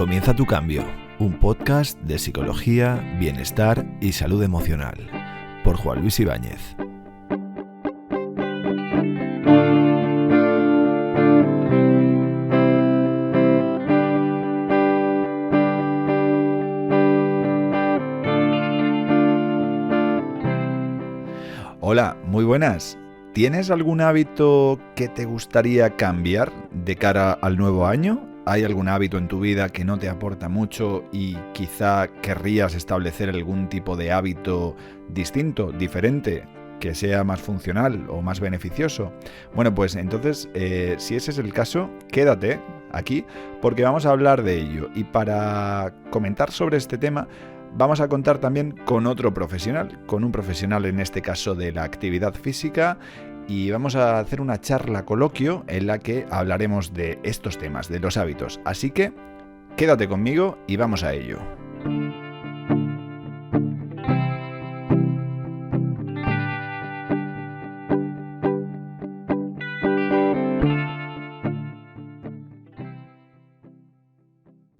Comienza tu cambio, un podcast de psicología, bienestar y salud emocional, por Juan Luis Ibáñez. Hola, muy buenas. ¿Tienes algún hábito que te gustaría cambiar de cara al nuevo año? ¿Hay algún hábito en tu vida que no te aporta mucho y quizá querrías establecer algún tipo de hábito distinto, diferente, que sea más funcional o más beneficioso? Bueno, pues entonces, si ese es el caso, quédate aquí porque vamos a hablar de ello. Y para comentar sobre este tema, vamos a contar también con otro profesional, con un profesional en este caso de la actividad física, y vamos a hacer una charla coloquio en la que hablaremos de estos temas, de los hábitos. Así que quédate conmigo y vamos a ello.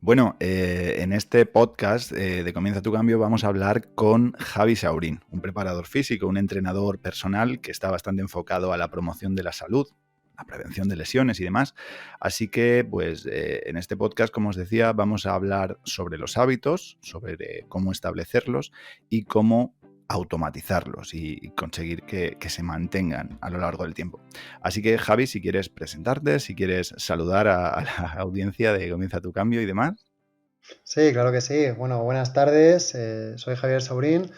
Bueno, en este podcast de Comienza tu Cambio vamos a hablar con Javi Saurín, un preparador físico, un entrenador personal que está bastante enfocado a la promoción de la salud, la prevención de lesiones y demás. Así que, pues, en este podcast, como os decía, vamos a hablar sobre los hábitos, sobre cómo establecerlos y cómo automatizarlos y conseguir que se mantengan a lo largo del tiempo. Así que, Javi, si quieres presentarte, si quieres saludar a la audiencia de Comienza tu Cambio y demás. Sí, claro que sí. Bueno, buenas tardes. Soy Javier Saurín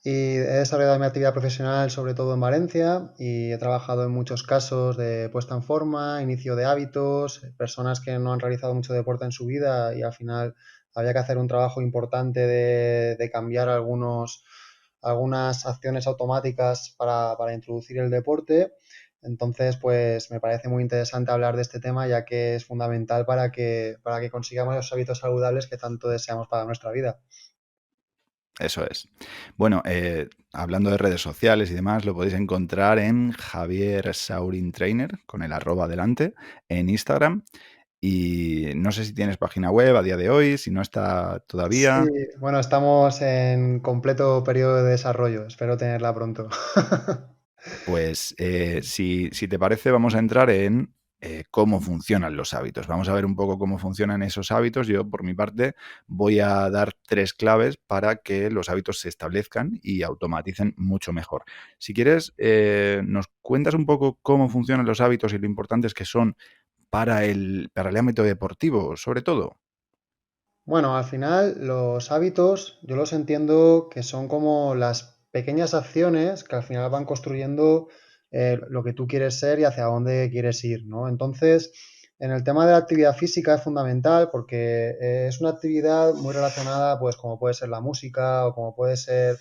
y he desarrollado mi actividad profesional sobre todo en Valencia y he trabajado en muchos casos de puesta en forma, inicio de hábitos, personas que no han realizado mucho deporte en su vida y al final había que hacer un trabajo importante de cambiar algunas acciones automáticas para introducir el deporte. Entonces, pues me parece muy interesante hablar de este tema, ya que es fundamental para que consigamos los hábitos saludables que tanto deseamos para nuestra vida. Eso es. Bueno, hablando de redes sociales y demás, lo podéis encontrar en Javier Saurin Trainer, con el @ delante, en Instagram. Y no sé si tienes página web a día de hoy, si no está Sí, todavía. bueno, estamos en completo periodo de desarrollo. Espero tenerla pronto. Pues si te parece, vamos a entrar en cómo funcionan los hábitos. Vamos a ver un poco cómo funcionan esos hábitos. Yo, por mi parte, voy a dar 3 claves para que los hábitos se establezcan y automaticen mucho mejor. Si quieres, nos cuentas un poco cómo funcionan los hábitos y lo importantes que son para el ámbito deportivo, sobre todo. Bueno, al final los hábitos yo los entiendo que son como las pequeñas acciones que al final van construyendo lo que tú quieres ser y hacia dónde quieres ir, ¿no? Entonces, en el tema de la actividad física es fundamental porque es una actividad muy relacionada, pues como puede ser la música o como puede ser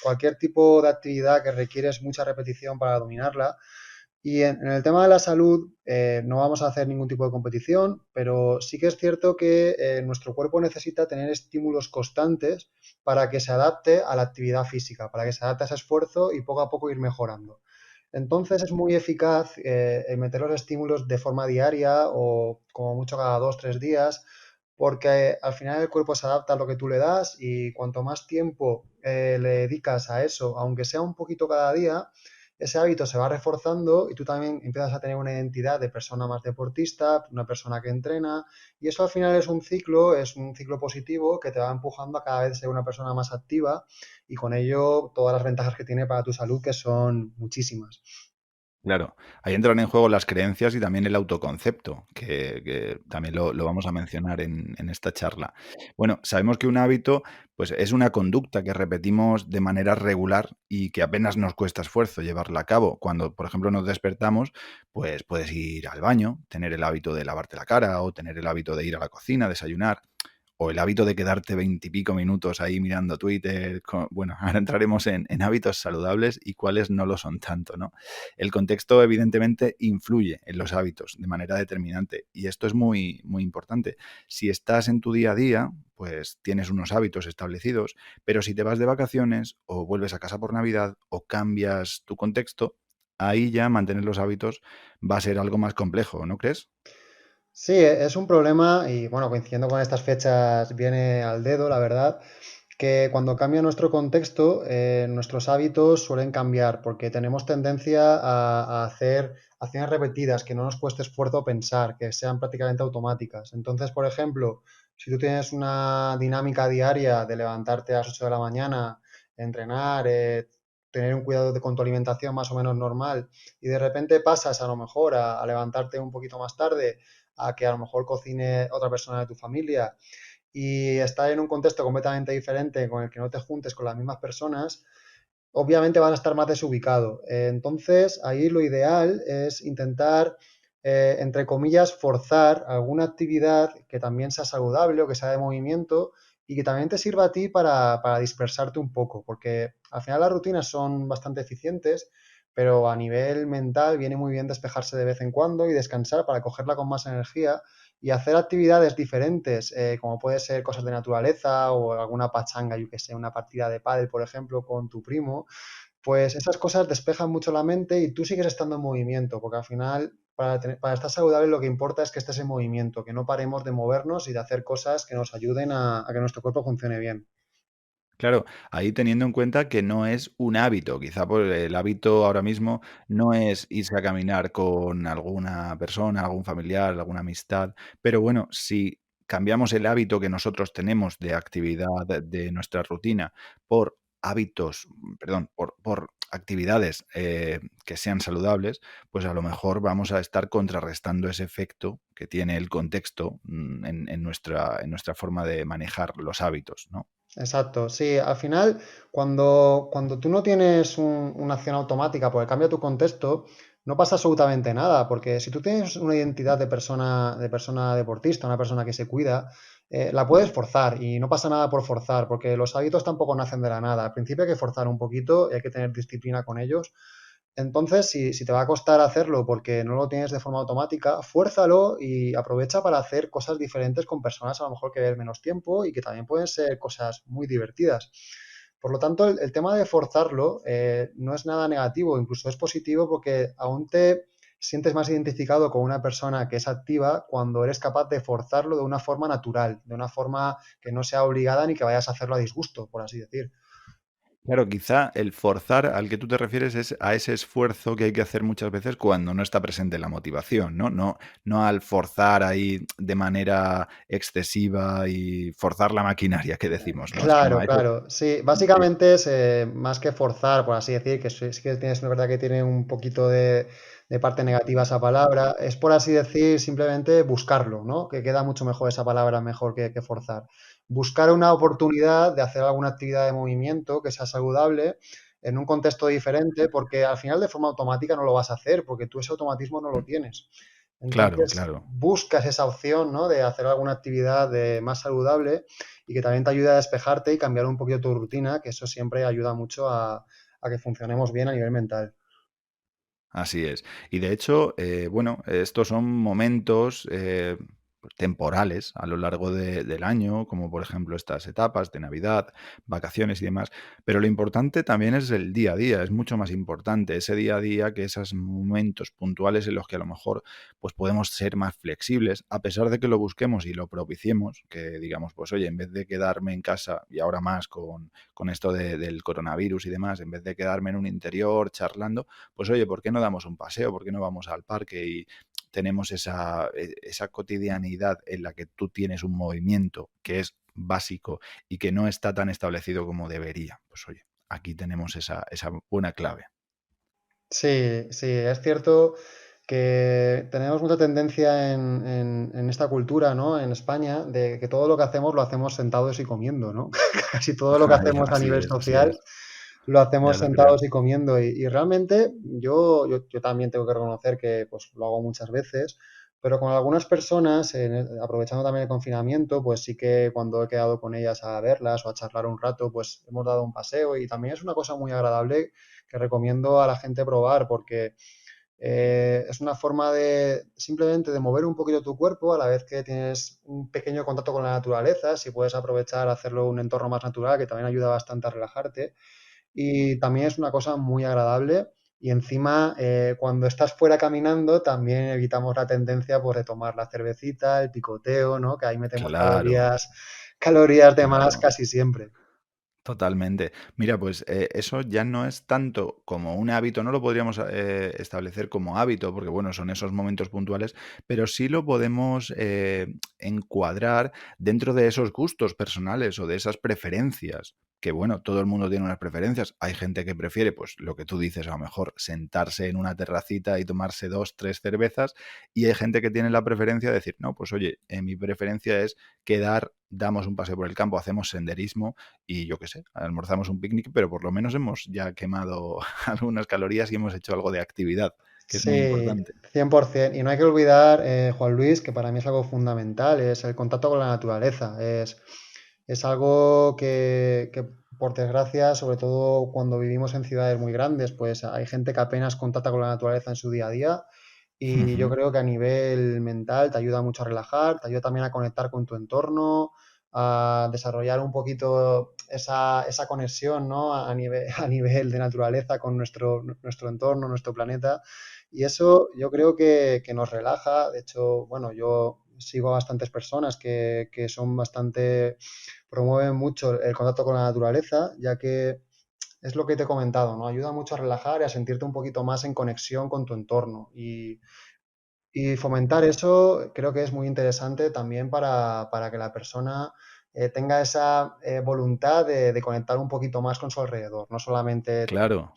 cualquier tipo de actividad que requieres mucha repetición para dominarla. Y en el tema de la salud, no vamos a hacer ningún tipo de competición, pero sí que es cierto que nuestro cuerpo necesita tener estímulos constantes para que se adapte a la actividad física, para que se adapte a ese esfuerzo y poco a poco ir mejorando. Entonces es muy eficaz el meter los estímulos de forma diaria o como mucho cada 2, 3 días, porque al final el cuerpo se adapta a lo que tú le das y cuanto más tiempo le dedicas a eso, aunque sea un poquito cada día, ese hábito se va reforzando y tú también empiezas a tener una identidad de persona más deportista, una persona que entrena, y eso al final es un ciclo positivo que te va empujando a cada vez ser una persona más activa y con ello todas las ventajas que tiene para tu salud, que son muchísimas. Claro, ahí entran en juego las creencias y también el autoconcepto, que también lo vamos a mencionar en esta charla. Bueno, sabemos que un hábito, pues, es una conducta que repetimos de manera regular y que apenas nos cuesta esfuerzo llevarla a cabo. Cuando, por ejemplo, nos despertamos, pues puedes ir al baño, tener el hábito de lavarte la cara o tener el hábito de ir a la cocina, desayunar. O el hábito de quedarte 20 y pico minutos ahí mirando Twitter. Bueno, ahora entraremos en hábitos saludables y cuáles no lo son tanto, ¿no? El contexto, evidentemente, influye en los hábitos de manera determinante y esto es muy, muy importante. Si estás en tu día a día, pues tienes unos hábitos establecidos, pero si te vas de vacaciones o vuelves a casa por Navidad o cambias tu contexto, ahí ya mantener los hábitos va a ser algo más complejo, ¿no crees? Sí, es un problema y bueno, coincidiendo con estas fechas viene al dedo, la verdad, que cuando cambia nuestro contexto, nuestros hábitos suelen cambiar porque tenemos tendencia a hacer acciones repetidas que no nos cueste esfuerzo pensar, que sean prácticamente automáticas. Entonces, por ejemplo, si tú tienes una dinámica diaria de levantarte a las 8 de la mañana, entrenar, tener un cuidado con tu alimentación más o menos normal y de repente pasas a lo mejor a levantarte un poquito más tarde, a que a lo mejor cocine otra persona de tu familia y estar en un contexto completamente diferente con el que no te juntes con las mismas personas, obviamente van a estar más desubicados. Entonces, ahí lo ideal es intentar, entre comillas, forzar alguna actividad que también sea saludable o que sea de movimiento y que también te sirva a ti para dispersarte un poco, porque al final las rutinas son bastante eficientes, pero a nivel mental viene muy bien despejarse de vez en cuando y descansar para cogerla con más energía y hacer actividades diferentes, como puede ser cosas de naturaleza o alguna pachanga, yo que sé, una partida de pádel, por ejemplo, con tu primo, pues esas cosas despejan mucho la mente y tú sigues estando en movimiento, porque al final, para estar saludable, lo que importa es que estés en movimiento, que no paremos de movernos y de hacer cosas que nos ayuden a que nuestro cuerpo funcione bien. Claro, ahí teniendo en cuenta que no es un hábito, quizá por el hábito ahora mismo no es irse a caminar con alguna persona, algún familiar, alguna amistad, pero bueno, si cambiamos el hábito que nosotros tenemos de actividad de nuestra rutina por hábitos, perdón, por actividades que sean saludables, pues a lo mejor vamos a estar contrarrestando ese efecto que tiene el contexto en nuestra forma de manejar los hábitos, ¿no? Exacto, sí, al final, cuando tú no tienes una acción automática porque cambia tu contexto, no pasa absolutamente nada, porque si tú tienes una identidad de persona deportista, una persona que se cuida, la puedes forzar y no pasa nada por forzar, porque los hábitos tampoco nacen de la nada. Al principio hay que forzar un poquito y hay que tener disciplina con ellos. Entonces, si te va a costar hacerlo porque no lo tienes de forma automática, fuérzalo y aprovecha para hacer cosas diferentes con personas a lo mejor que ves menos tiempo y que también pueden ser cosas muy divertidas. Por lo tanto, el tema de forzarlo no es nada negativo, incluso es positivo porque aún te sientes más identificado con una persona que es activa cuando eres capaz de forzarlo de una forma natural, de una forma que no sea obligada ni que vayas a hacerlo a disgusto, por así decir. Claro, quizá el forzar al que tú te refieres es a ese esfuerzo que hay que hacer muchas veces cuando no está presente la motivación, ¿no? No al forzar ahí de manera excesiva y forzar la maquinaria que decimos, ¿no? Sino Claro, a ese claro. Sí, sí, básicamente es más que forzar, por así decir, que sí, sí que tienes, es verdad que tiene un poquito de parte negativa esa palabra, es por así decir simplemente buscarlo, ¿no? Que queda mucho mejor esa palabra, mejor que forzar. Buscar una oportunidad de hacer alguna actividad de movimiento que sea saludable en un contexto diferente, porque al final de forma automática no lo vas a hacer, porque tú ese automatismo no lo tienes. claro, Entonces, claro. buscas esa opción, ¿no? De hacer alguna actividad más saludable y que también te ayude a despejarte y cambiar un poquito tu rutina, que eso siempre ayuda mucho a que funcionemos bien a nivel mental. Así es. Y de hecho, bueno, estos son momentos, pues, temporales a lo largo del año, como por ejemplo estas etapas de Navidad, vacaciones y demás. Pero lo importante también es el día a día, es mucho más importante ese día a día que esos momentos puntuales en los que a lo mejor pues podemos ser más flexibles, a pesar de que lo busquemos y lo propiciemos, que digamos, pues oye, en vez de quedarme en casa y ahora más con esto del coronavirus y demás, en vez de quedarme en un interior charlando, pues oye, ¿por qué no damos un paseo? ¿Por qué no vamos al parque y tenemos esa cotidianidad en la que tú tienes un movimiento que es básico y que no está tan establecido como debería? Pues oye, aquí tenemos esa buena clave. Sí, sí, es cierto que tenemos mucha tendencia en esta cultura, ¿no? En España, de que todo lo que hacemos lo hacemos sentados y comiendo, ¿no? Casi todo lo que hacemos a Así nivel es, así social es. lo hacemos Ya lo creo. sentados y comiendo. Y realmente yo también tengo que reconocer que pues lo hago muchas veces, pero con algunas personas, aprovechando también el confinamiento, pues sí que cuando he quedado con ellas a verlas o a charlar un rato, pues hemos dado un paseo y también es una cosa muy agradable que recomiendo a la gente probar porque es una forma de simplemente de mover un poquito tu cuerpo a la vez que tienes un pequeño contacto con la naturaleza, si puedes aprovechar hacerlo en un entorno más natural que también ayuda bastante a relajarte y también es una cosa muy agradable Y encima, cuando estás fuera caminando, también evitamos la tendencia pues, de tomar la cervecita, el picoteo, ¿no? Que ahí metemos Claro, calorías de más claro. casi siempre. Totalmente. Mira, pues, eso ya no es tanto como un hábito, no lo podríamos, establecer como hábito, porque, bueno, son esos momentos puntuales, pero sí lo podemos, encuadrar dentro de esos gustos personales o de esas preferencias, que, bueno, todo el mundo tiene unas preferencias. Hay gente que prefiere, pues, lo que tú dices, a lo mejor sentarse en una terracita y tomarse 2 3 cervezas, y hay gente que tiene la preferencia de decir: "No, pues oye, mi preferencia es quedar, damos un paseo por el campo, hacemos senderismo y yo qué sé, almorzamos un picnic, pero por lo menos hemos ya quemado algunas calorías y hemos hecho algo de actividad, que es muy Sí, importante. 100%. Y no hay que olvidar, Juan Luis, que para mí es algo fundamental, es el contacto con la naturaleza. Es algo que, por desgracia, sobre todo cuando vivimos en ciudades muy grandes, pues hay gente que apenas contacta con la naturaleza en su día a día. Y yo Ujú. creo que a nivel mental te ayuda mucho a relajar, te ayuda también a conectar con tu entorno, a desarrollar un poquito esa conexión, ¿no? A nivel, a nivel de naturaleza con nuestro entorno, nuestro planeta. Y eso yo creo que nos relaja. De hecho, bueno, yo sigo a bastantes personas que son bastante, promueven mucho el contacto con la naturaleza, ya que es lo que te he comentado, ¿no? Ayuda mucho a relajar y a sentirte un poquito más en conexión con tu entorno. Y fomentar eso creo que es muy interesante también para que la persona tenga esa voluntad de conectar un poquito más con su alrededor, no solamente... Claro,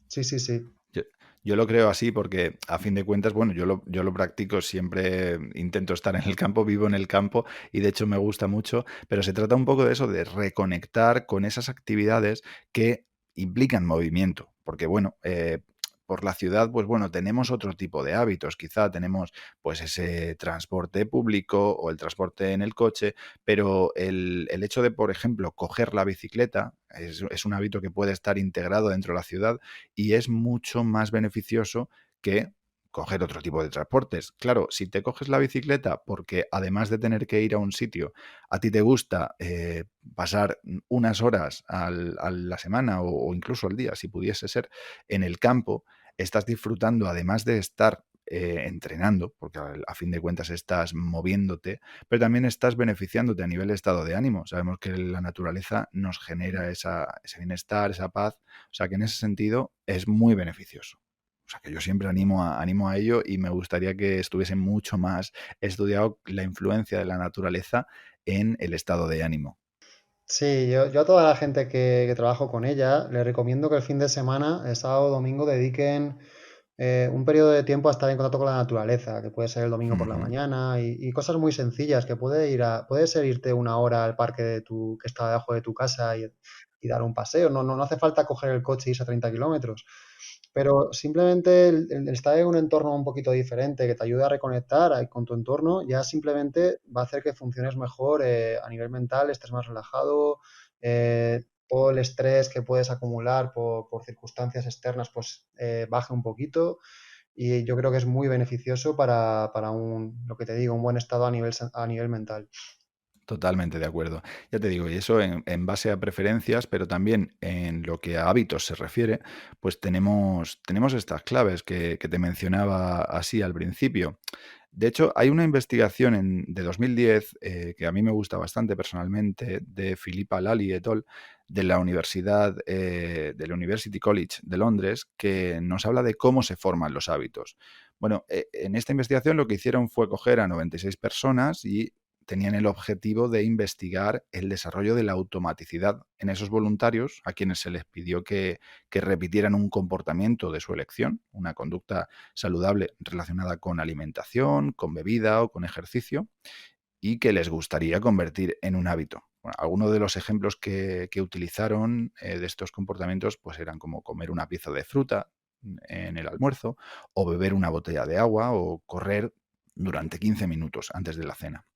Sí, sí, sí. yo yo lo creo así porque, a fin de cuentas, bueno, yo lo practico, siempre intento estar en el campo, vivo en el campo y, de hecho, me gusta mucho, pero se trata un poco de eso, de reconectar con esas actividades que implican movimiento, porque, bueno, por la ciudad, pues, bueno, tenemos otro tipo de hábitos, quizá tenemos, pues, ese transporte público o el transporte en el coche, pero el hecho de, por ejemplo, coger la bicicleta es un hábito que puede estar integrado dentro de la ciudad y es mucho más beneficioso que coger otro tipo de transportes. Claro, si te coges la bicicleta porque, además de tener que ir a un sitio, a ti te gusta pasar unas horas a la semana o incluso al día, si pudiese ser, en el campo, estás disfrutando, además de estar entrenando, porque a fin de cuentas estás moviéndote, pero también estás beneficiándote a nivel de estado de ánimo. Sabemos que la naturaleza nos genera ese bienestar, esa paz, o sea que en ese sentido es muy beneficioso. O sea que yo siempre animo a ello y me gustaría que estuviese mucho más estudiado la influencia de la naturaleza en el estado de ánimo. Sí, yo a toda la gente que trabajo con ella le recomiendo que el fin de semana, el sábado o domingo, dediquen un periodo de tiempo a estar en contacto con la naturaleza, que puede ser el domingo por la Ujú. mañana y cosas muy sencillas, que puede ser irte una hora al parque que está debajo de tu casa y dar un paseo. No hace falta coger el coche y irse a 30 kilómetros. Pero simplemente el estar en un entorno un poquito diferente que te ayude a reconectar ahí con tu entorno, ya simplemente va a hacer que funciones mejor a nivel mental, estés más relajado, todo el estrés que puedes acumular por circunstancias externas, pues baje un poquito. Y yo creo que es muy beneficioso para lo que te digo, un buen estado a nivel mental. Totalmente de acuerdo. Ya te digo, y eso en base a preferencias, pero también en lo que a hábitos se refiere, pues tenemos estas claves que te mencionaba así al principio. De hecho, hay una investigación de 2010 que a mí me gusta bastante personalmente, de Philippa Lally et al., de la Universidad, del University College de Londres, que nos habla de cómo se forman los hábitos. Bueno, en esta investigación lo que hicieron fue coger a 96 personas y tenían el objetivo de investigar el desarrollo de la automaticidad en esos voluntarios, a quienes se les pidió que repitieran un comportamiento de su elección, una conducta saludable relacionada con alimentación, con bebida o con ejercicio, y que les gustaría convertir en un hábito. Bueno, algunos de los ejemplos que utilizaron de estos comportamientos pues eran como comer una pieza de fruta en el almuerzo, o beber una botella de agua, o correr durante 15 minutos antes de la cena.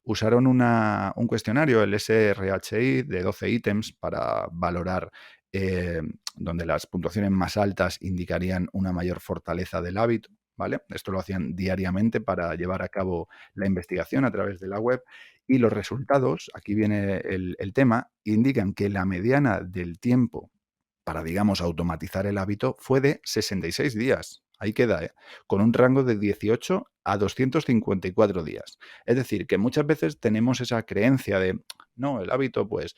Usaron un cuestionario, el SRHI, de 12 ítems para valorar, eh, donde las puntuaciones más altas indicarían una mayor fortaleza del hábito, ¿vale? Esto lo hacían diariamente para llevar a cabo la investigación a través de la web, y los resultados, aquí viene el tema, indican que la mediana del tiempo para, digamos, automatizar el hábito fue de 66 días. Ahí queda, ¿eh? Con un rango de 18 a 254 días. Es decir, que muchas veces tenemos esa creencia de, no, el hábito, pues,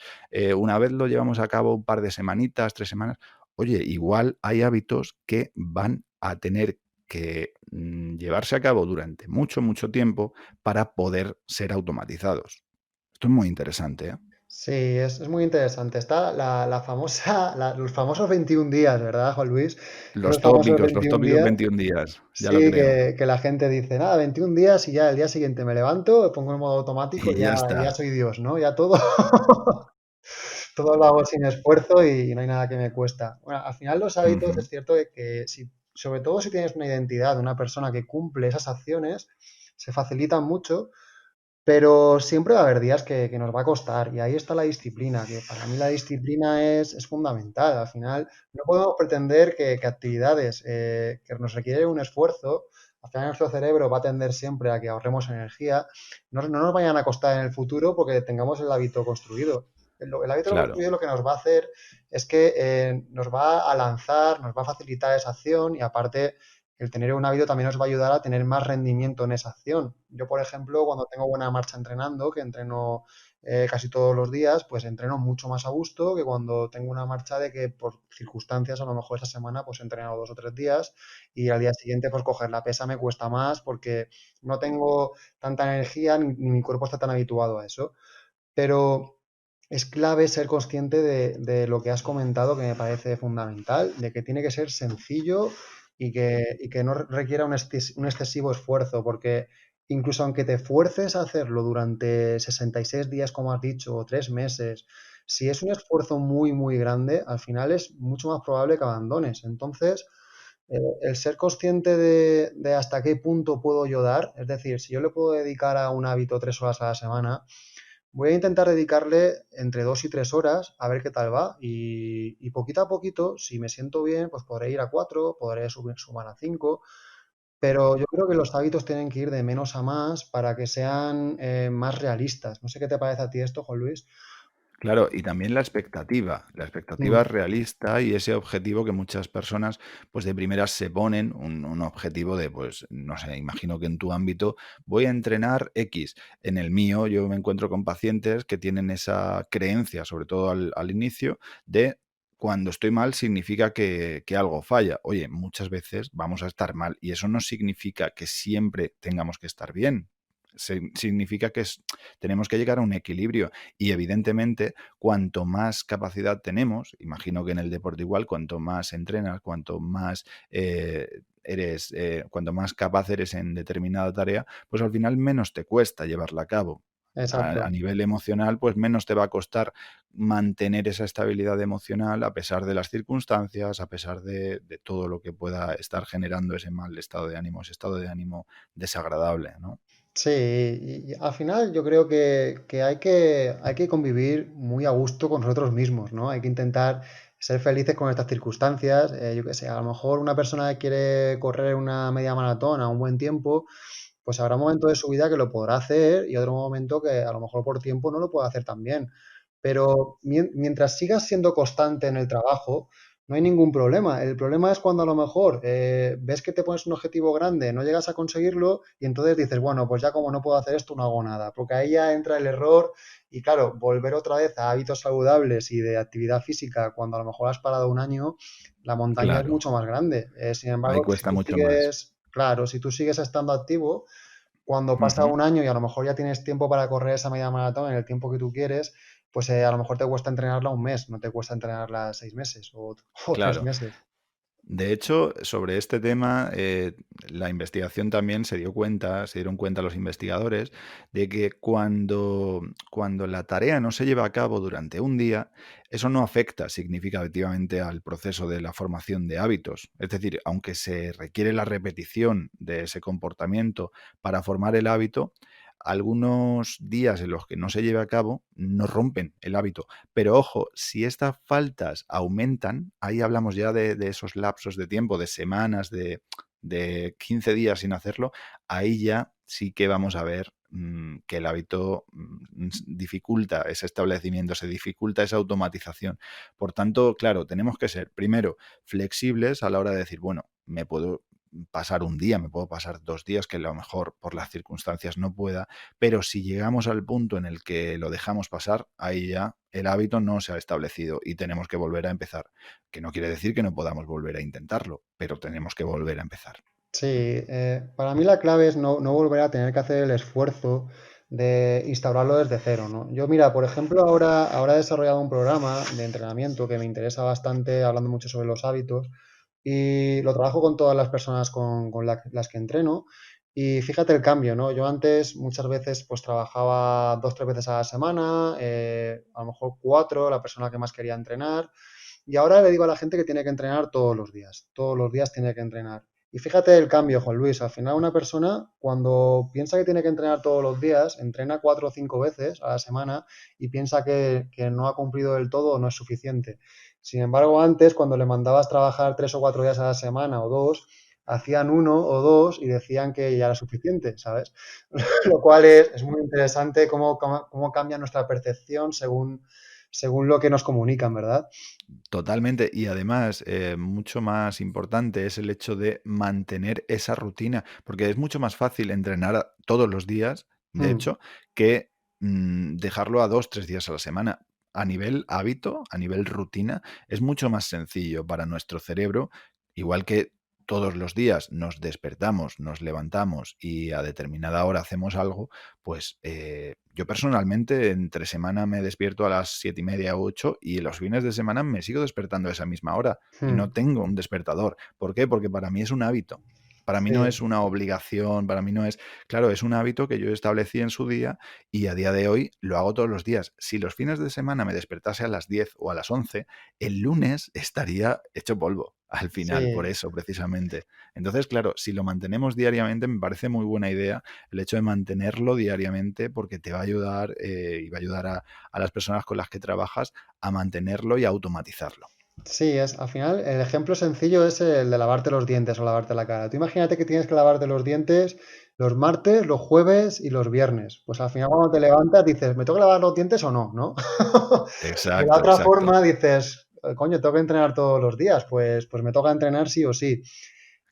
una vez lo llevamos a cabo un par de semanitas, 3 semanas. Oye, igual hay hábitos que van a tener que llevarse a cabo durante mucho, mucho tiempo para poder ser automatizados. Esto es muy interesante, ¿eh? Sí, es muy interesante. Está la famosa, los famosos 21 días, ¿verdad, Juan Luis? Esos famosos Los 21 tópicos días. 21 días, ya lo Sí, creo. que la gente dice, nada, 21 días y ya el día siguiente me levanto, pongo en modo automático Y y ya ya está. soy Dios, ¿no? Ya todo, todo lo hago sin esfuerzo y no hay nada que me cuesta. Bueno, al final los hábitos Ujú. es cierto de que si, sobre todo si tienes una identidad de una persona que cumple esas acciones, se facilitan mucho, pero siempre va a haber días que nos va a costar y ahí está la disciplina, que para mí la disciplina es fundamental. Al final no podemos pretender que actividades que nos requieren un esfuerzo, al final nuestro cerebro va a tender siempre a que ahorremos energía, no nos vayan a costar en el futuro porque tengamos el hábito construido. El hábito Claro, construido lo que nos va a hacer es que nos va a lanzar, nos va a facilitar esa acción y aparte el tener un hábito también nos va a ayudar a tener más rendimiento en esa acción. Yo, por ejemplo, cuando tengo buena marcha entrenando, que entreno casi todos los días, pues entreno mucho más a gusto que cuando tengo una marcha de que por circunstancias a lo mejor esa semana pues he entrenado 2 o 3 días y al día siguiente pues coger la pesa me cuesta más porque no tengo tanta energía ni mi cuerpo está tan habituado a eso. Pero es clave ser consciente de lo que has comentado, que me parece fundamental, de que tiene que ser sencillo y que no requiera un excesivo esfuerzo, porque incluso aunque te fuerces a hacerlo durante 66 días, como has dicho, o 3 meses, si es un esfuerzo muy, muy grande, al final es mucho más probable que abandones. Entonces, el ser consciente de hasta qué punto puedo yo dar, es decir, si yo le puedo dedicar a un hábito 3 horas a la semana, voy a intentar dedicarle entre 2 y 3 horas a ver qué tal va y poquito a poquito, si me siento bien, pues podré ir a 4, podré sumar a 5, pero yo creo que los hábitos tienen que ir de menos a más para que sean más realistas. No sé qué te parece a ti esto, Juan Luis. claro, y también la Mm, expectativa realista y ese objetivo que muchas personas, pues de primeras se ponen, un objetivo de, pues, no sé, imagino que en tu ámbito voy a entrenar X. En el mío, yo me encuentro con pacientes que tienen esa creencia, sobre todo al inicio, de cuando estoy mal significa que algo falla. Oye, muchas veces vamos a estar mal y eso no significa que siempre tengamos que estar bien. Significa que tenemos que llegar a un equilibrio y evidentemente cuanto más capacidad tenemos, imagino que en el deporte igual, cuanto más entrenas, cuanto más cuanto más capaz eres en determinada tarea, pues al final menos te cuesta llevarla a cabo. A exacto. nivel emocional, pues menos te va a costar mantener esa estabilidad emocional a pesar de las circunstancias, a pesar de todo lo que pueda estar generando ese mal estado de ánimo, ese estado de ánimo desagradable, ¿no? Sí, y al final yo creo que hay que convivir muy a gusto con nosotros mismos, ¿no? Hay que intentar ser felices con estas circunstancias. Yo qué sé, a lo mejor una persona que quiere correr una media maratón a un buen tiempo, pues habrá un momento de su vida que lo podrá hacer y otro momento que a lo mejor por tiempo no lo puede hacer tan bien. Pero mientras sigas siendo constante en el trabajo, no hay ningún problema. El problema es cuando a lo mejor ves que te pones un objetivo grande, no llegas a conseguirlo y entonces dices, bueno, pues ya como no puedo hacer esto, no hago nada. Porque ahí ya entra el error y claro, volver otra vez a hábitos saludables y de actividad física cuando a lo mejor has parado un año, la montaña es Claro, mucho más grande. Sin ahí embargo, si cuesta tú mucho más. sigues, claro, si tú sigues estando activo, cuando pasa Ujú. un año y a lo mejor ya tienes tiempo para correr esa media maratón en el tiempo que tú quieres, pues a lo mejor te cuesta entrenarla un mes, no te cuesta entrenarla 6 meses o tres Claro. meses. De hecho, sobre este tema, la investigación también se dieron cuenta los investigadores de que cuando la tarea no se lleva a cabo durante un día, eso no afecta significativamente al proceso de la formación de hábitos. Es decir, aunque se requiere la repetición de ese comportamiento para formar el hábito, algunos días en los que no se lleve a cabo no rompen el hábito. Pero ojo, si estas faltas aumentan, ahí hablamos ya de esos lapsos de tiempo, de semanas, de 15 días sin hacerlo, ahí ya sí que vamos a ver que el hábito dificulta ese establecimiento, se dificulta esa automatización. Por tanto, claro, tenemos que ser, primero, flexibles a la hora de decir, bueno, me puedo pasar un día, me puedo pasar 2 días, que a lo mejor por las circunstancias no pueda, pero si llegamos al punto en el que lo dejamos pasar, ahí ya el hábito no se ha establecido y tenemos que volver a empezar. Que no quiere decir que no podamos volver a intentarlo, pero tenemos que volver a empezar. Sí, para mí la clave es no volver a tener que hacer el esfuerzo de instaurarlo desde cero, ¿no? Yo, mira, por ejemplo, ahora he desarrollado un programa de entrenamiento que me interesa bastante, hablando mucho sobre los hábitos, y lo trabajo con todas las personas con las que entreno. Y fíjate el cambio, ¿no? Yo antes muchas veces pues trabajaba 2, 3 veces a la semana, a lo mejor cuatro, la persona que más quería entrenar. Y ahora le digo a la gente que tiene que entrenar todos los días tiene que entrenar. Y fíjate el cambio, Juan Luis. Al final, una persona, cuando piensa que tiene que entrenar todos los días, entrena 4 o 5 veces a la semana y piensa que no ha cumplido del todo o no es suficiente. Sin embargo, antes, cuando le mandabas trabajar 3 o 4 días a la semana o dos, hacían uno o dos y decían que ya era suficiente, ¿sabes? Lo cual es muy interesante cómo cambia nuestra percepción según lo que nos comunican, ¿verdad? Totalmente. Y además, mucho más importante es el hecho de mantener esa rutina, porque es mucho más fácil entrenar todos los días, de Mm. hecho, que dejarlo a 2, 3 días a la semana. A nivel hábito, a nivel rutina, es mucho más sencillo para nuestro cerebro, igual que todos los días nos despertamos, nos levantamos y a determinada hora hacemos algo, pues yo personalmente entre semana me despierto a las 7:30 o 8 y los fines de semana me sigo despertando a esa misma hora y Mm. no tengo un despertador. ¿Por qué? Porque para mí es un hábito. Para mí no Sí, es una obligación, para mí no es, claro, es un hábito que yo establecí en su día y a día de hoy lo hago todos los días. Si los fines de semana me despertase a las 10 o a las 11, el lunes estaría hecho polvo al final, por sí, eso precisamente. Entonces, claro, si lo mantenemos diariamente, me parece muy buena idea el hecho de mantenerlo diariamente porque te va a ayudar y va a ayudar a las personas con las que trabajas a mantenerlo y a automatizarlo. sí, al final el ejemplo sencillo es el de lavarte los dientes o lavarte la cara. Tú imagínate que tienes que lavarte los dientes los martes, los jueves y los viernes. Pues al final cuando te levantas dices, ¿me tengo que lavar los dientes o no? ¿No? De la Exacto, otra exacto. forma dices, coño, tengo que entrenar todos los días, pues me toca entrenar sí o sí.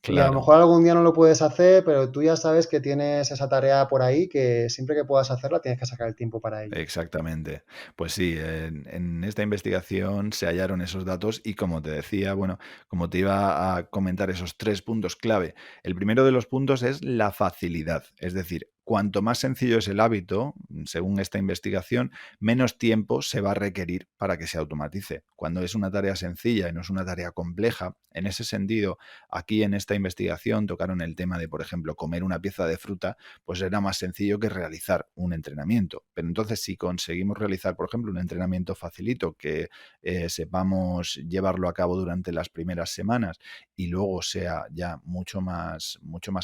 Y a lo Claro. mejor algún día no lo puedes hacer, pero tú ya sabes que tienes esa tarea por ahí que siempre que puedas hacerla tienes que sacar el tiempo para ello. Exactamente. Pues sí, en esta investigación se hallaron esos datos y como te decía, bueno, como te iba a comentar esos 3 puntos clave. El primero de los puntos es la facilidad, es decir, cuanto más sencillo es el hábito, según esta investigación, menos tiempo se va a requerir para que se automatice. Cuando es una tarea sencilla y no es una tarea compleja, en ese sentido, aquí en esta investigación tocaron el tema de, por ejemplo, comer una pieza de fruta pues era más sencillo que realizar un entrenamiento. Pero entonces, si conseguimos realizar, por ejemplo, un entrenamiento facilito, que sepamos llevarlo a cabo durante las primeras semanas y luego sea ya mucho más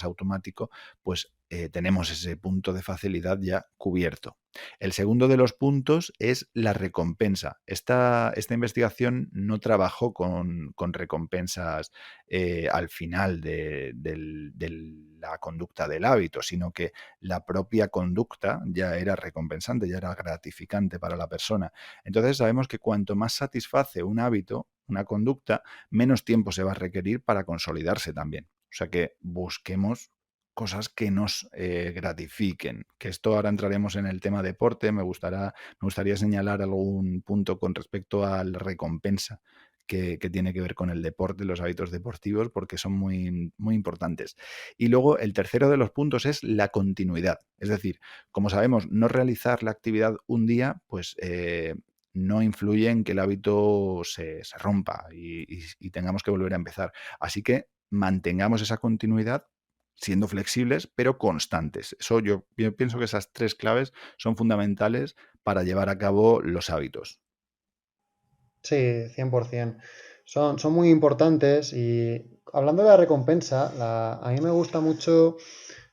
automático, pues tenemos ese punto de facilidad ya cubierto. El segundo de los puntos es la recompensa. Esta investigación no trabajó con recompensas al final de la conducta del hábito, sino que la propia conducta ya era recompensante, ya era gratificante para la persona. Entonces sabemos que cuanto más satisface un hábito, una conducta, menos tiempo se va a requerir para consolidarse también. O sea que busquemos cosas que nos gratifiquen. Que esto ahora entraremos en el tema deporte. Me gustaría señalar algún punto con respecto a la recompensa que tiene que ver con el deporte, los hábitos deportivos, porque son muy, muy importantes. Y luego el tercero de los puntos es la continuidad. Es decir, como sabemos, no realizar la actividad un día, pues no influye en que el hábito se rompa y tengamos que volver a empezar. Así que mantengamos esa continuidad siendo flexibles, pero constantes. Yo pienso que esas 3 claves son fundamentales para llevar a cabo los hábitos. Sí, 100%. Son muy importantes y hablando de la recompensa, a mí me gusta mucho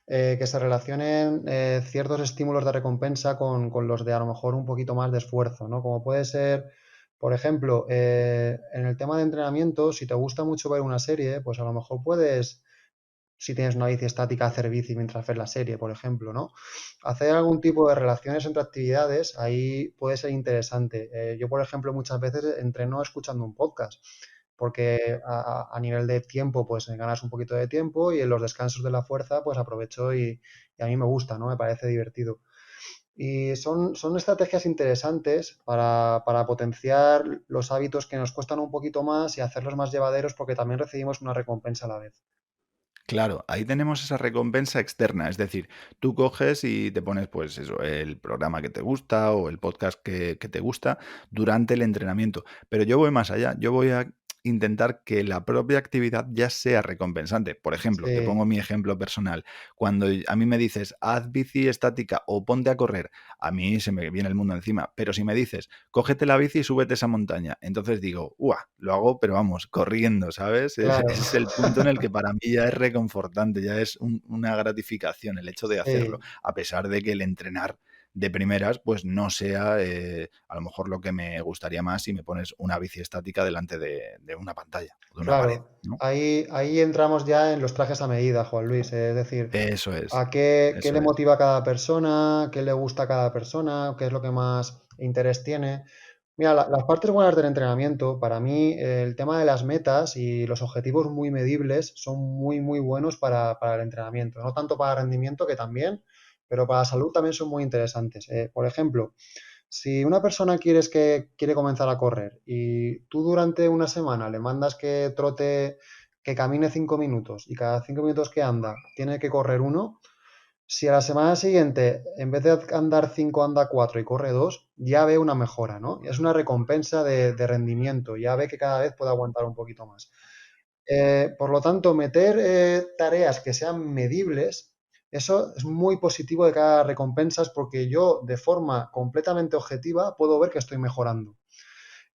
que se relacionen ciertos estímulos de recompensa con los de a lo mejor un poquito más de esfuerzo, ¿no? Como puede ser, por ejemplo, en el tema de entrenamiento, si te gusta mucho ver una serie, pues a lo mejor puedes si tienes una bici estática, hacer bici mientras ves la serie, por ejemplo, ¿no? Hacer algún tipo de relaciones entre actividades, ahí puede ser interesante. Yo, por ejemplo, muchas veces entreno escuchando un podcast, porque a nivel de tiempo, pues ganas un poquito de tiempo y en los descansos de la fuerza, pues aprovecho y a mí me gusta, ¿no? Me parece divertido. Y son estrategias interesantes para potenciar los hábitos que nos cuestan un poquito más y hacerlos más llevaderos porque también recibimos una recompensa a la vez. Claro, ahí tenemos esa recompensa externa, es decir, tú coges y te pones, pues eso, el programa que te gusta o el podcast que te gusta durante el entrenamiento. Pero yo voy más allá, yo voy a intentar que la propia actividad ya sea recompensante. Por ejemplo, te Sí, pongo mi ejemplo personal. Cuando a mí me dices, haz bici estática o ponte a correr, a mí se me viene el mundo encima. Pero si me dices, cógete la bici y súbete esa montaña, entonces digo, ¡uah! Lo hago, pero vamos, corriendo, ¿sabes? claro. Ese es el punto en el que para mí ya es reconfortante, ya es una gratificación el hecho de hacerlo, Sí, a pesar de que el entrenar de primeras, pues no sea a lo mejor lo que me gustaría más si me pones una bici estática delante de una pantalla o de una pared, claro. ¿no? Ahí entramos ya en los trajes a medida, Juan Luis. Es decir, Eso es, qué eso le es. motiva a cada persona, qué le gusta a cada persona, qué es lo que más interés tiene. Mira, las partes buenas del entrenamiento, para mí, el tema de las metas y los objetivos muy medibles son muy, muy buenos para el entrenamiento. No tanto para rendimiento, que también, pero para la salud también son muy interesantes. Por ejemplo, si una persona quiere comenzar a correr y tú durante una semana le mandas que trote, que camine 5 minutos y cada 5 minutos que anda tiene que correr uno, si a la semana siguiente, en vez de andar 5 anda 4 y corre 2 ya ve una mejora, ¿no? Es una recompensa de rendimiento, ya ve que cada vez puede aguantar un poquito más. Por lo tanto, meter tareas que sean medibles, eso es muy positivo de cara a recompensas porque yo de forma completamente objetiva puedo ver que estoy mejorando.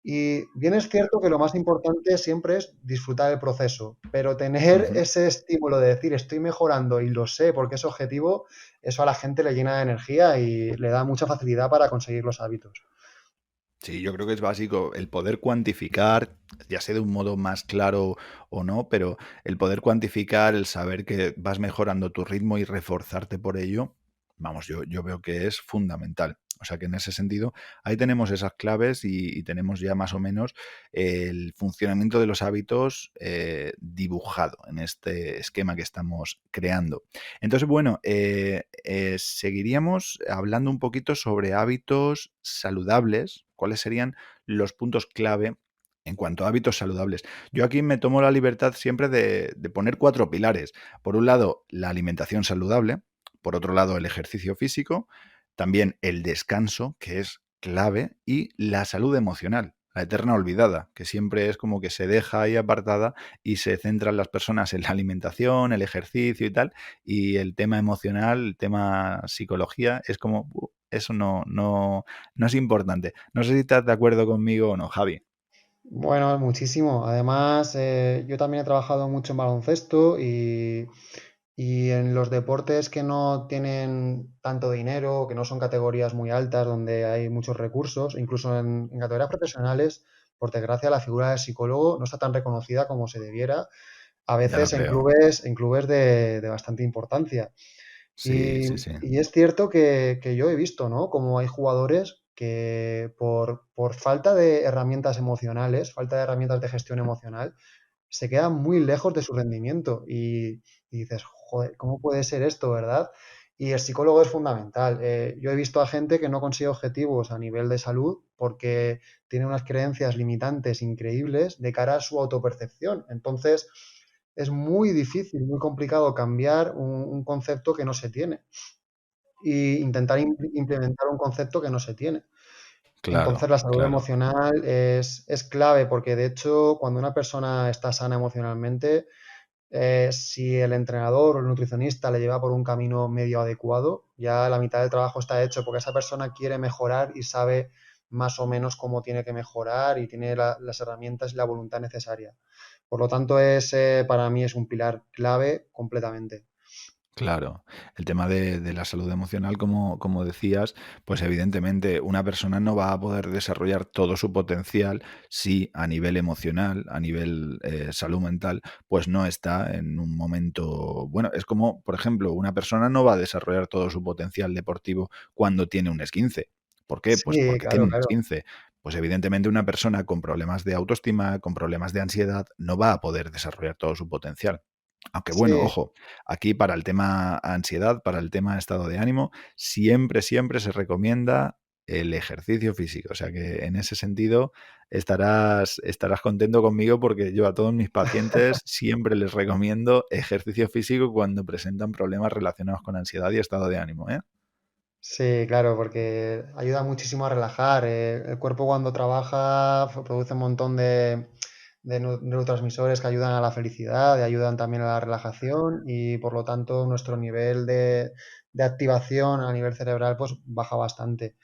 Y bien es cierto que lo más importante siempre es disfrutar el proceso, pero tener Ujú. ese estímulo de decir estoy mejorando y lo sé porque es objetivo, eso a la gente le llena de energía y le da mucha facilidad para conseguir los hábitos. Sí, yo creo que es básico el poder cuantificar, ya sea de un modo más claro o no, pero el poder cuantificar, el saber que vas mejorando tu ritmo y reforzarte por ello, vamos, yo veo que es fundamental. O sea que en ese sentido, ahí tenemos esas claves y tenemos ya más o menos el funcionamiento de los hábitos dibujado en este esquema que estamos creando. Entonces, bueno, seguiríamos hablando un poquito sobre hábitos saludables. ¿Cuáles serían los puntos clave en cuanto a hábitos saludables? Yo aquí me tomo la libertad siempre de poner 4 pilares. Por un lado, la alimentación saludable. Por otro lado, el ejercicio físico. También el descanso, que es clave. Y la salud emocional, la eterna olvidada, que siempre es como que se deja ahí apartada y se centran las personas en la alimentación, el ejercicio y tal, y el tema emocional, el tema psicología, es como, eso no es importante. No sé si estás de acuerdo conmigo o no, Javi. Bueno, muchísimo. Además, yo también he trabajado mucho en baloncesto y en los deportes que no tienen tanto dinero, que no son categorías muy altas, donde hay muchos recursos, incluso en categorías profesionales, por desgracia, la figura del psicólogo no está tan reconocida como se debiera, a Ya lo veces creo. en clubes de bastante importancia. Sí, sí, sí. Y es cierto que yo he visto, ¿no? Como hay jugadores que por falta de herramientas emocionales, falta de herramientas de gestión emocional, se quedan muy lejos de su rendimiento y dices, joder, ¿cómo puede ser esto, verdad? Y el psicólogo es fundamental. Yo he visto a gente que no consigue objetivos a nivel de salud porque tiene unas creencias limitantes increíbles de cara a su autopercepción. Entonces, es muy difícil, muy complicado cambiar un concepto que no se tiene e intentar implementar un concepto que no se tiene. Entonces, Claro, la salud claro. emocional es clave porque, de hecho, cuando una persona está sana emocionalmente, si el entrenador o el nutricionista le lleva por un camino medio adecuado, ya la mitad del trabajo está hecho porque esa persona quiere mejorar y sabe más o menos cómo tiene que mejorar y tiene las herramientas y la voluntad necesaria. Por lo tanto, para mí es un pilar clave completamente. Claro, el tema de la salud emocional, como decías, pues evidentemente una persona no va a poder desarrollar todo su potencial si a nivel emocional, a nivel salud mental, pues no está en un momento, bueno, es como, por ejemplo, una persona no va a desarrollar todo su potencial deportivo cuando tiene un esguince. ¿Por qué? Pues Sí, porque tiene claro, un claro. esguince. Pues evidentemente una persona con problemas de autoestima, con problemas de ansiedad, no va a poder desarrollar todo su potencial. Aunque bueno, Sí, ojo, aquí para el tema ansiedad, para el tema estado de ánimo, siempre, siempre se recomienda el ejercicio físico. O sea que en ese sentido estarás contento conmigo porque yo a todos mis pacientes siempre les recomiendo ejercicio físico cuando presentan problemas relacionados con ansiedad y estado de ánimo, ¿eh? sí, claro, porque ayuda muchísimo a relajar. El cuerpo cuando trabaja produce un montón de neurotransmisores que ayudan a la felicidad, y ayudan también a la relajación y por lo tanto nuestro nivel de activación a nivel cerebral pues baja bastante.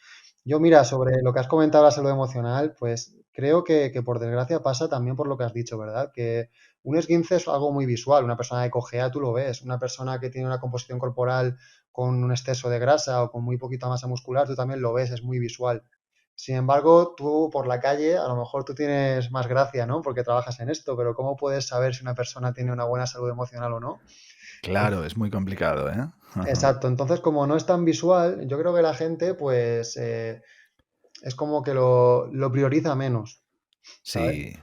Yo, mira, sobre lo que has comentado de la salud emocional, pues creo que por desgracia pasa también por lo que has dicho, ¿verdad? Que un esguince es algo muy visual. Una persona que cojea, tú lo ves. Una persona que tiene una composición corporal con un exceso de grasa o con muy poquita masa muscular, tú también lo ves, es muy visual. Sin embargo, tú por la calle, a lo mejor tú tienes más gracia, ¿no? Porque trabajas en esto, pero ¿cómo puedes saber si una persona tiene una buena salud emocional o no? Claro, es muy complicado, ¿eh? Exacto. Entonces, como no es tan visual, yo creo que la gente, pues, es como que lo prioriza menos, ¿sabes? Sí.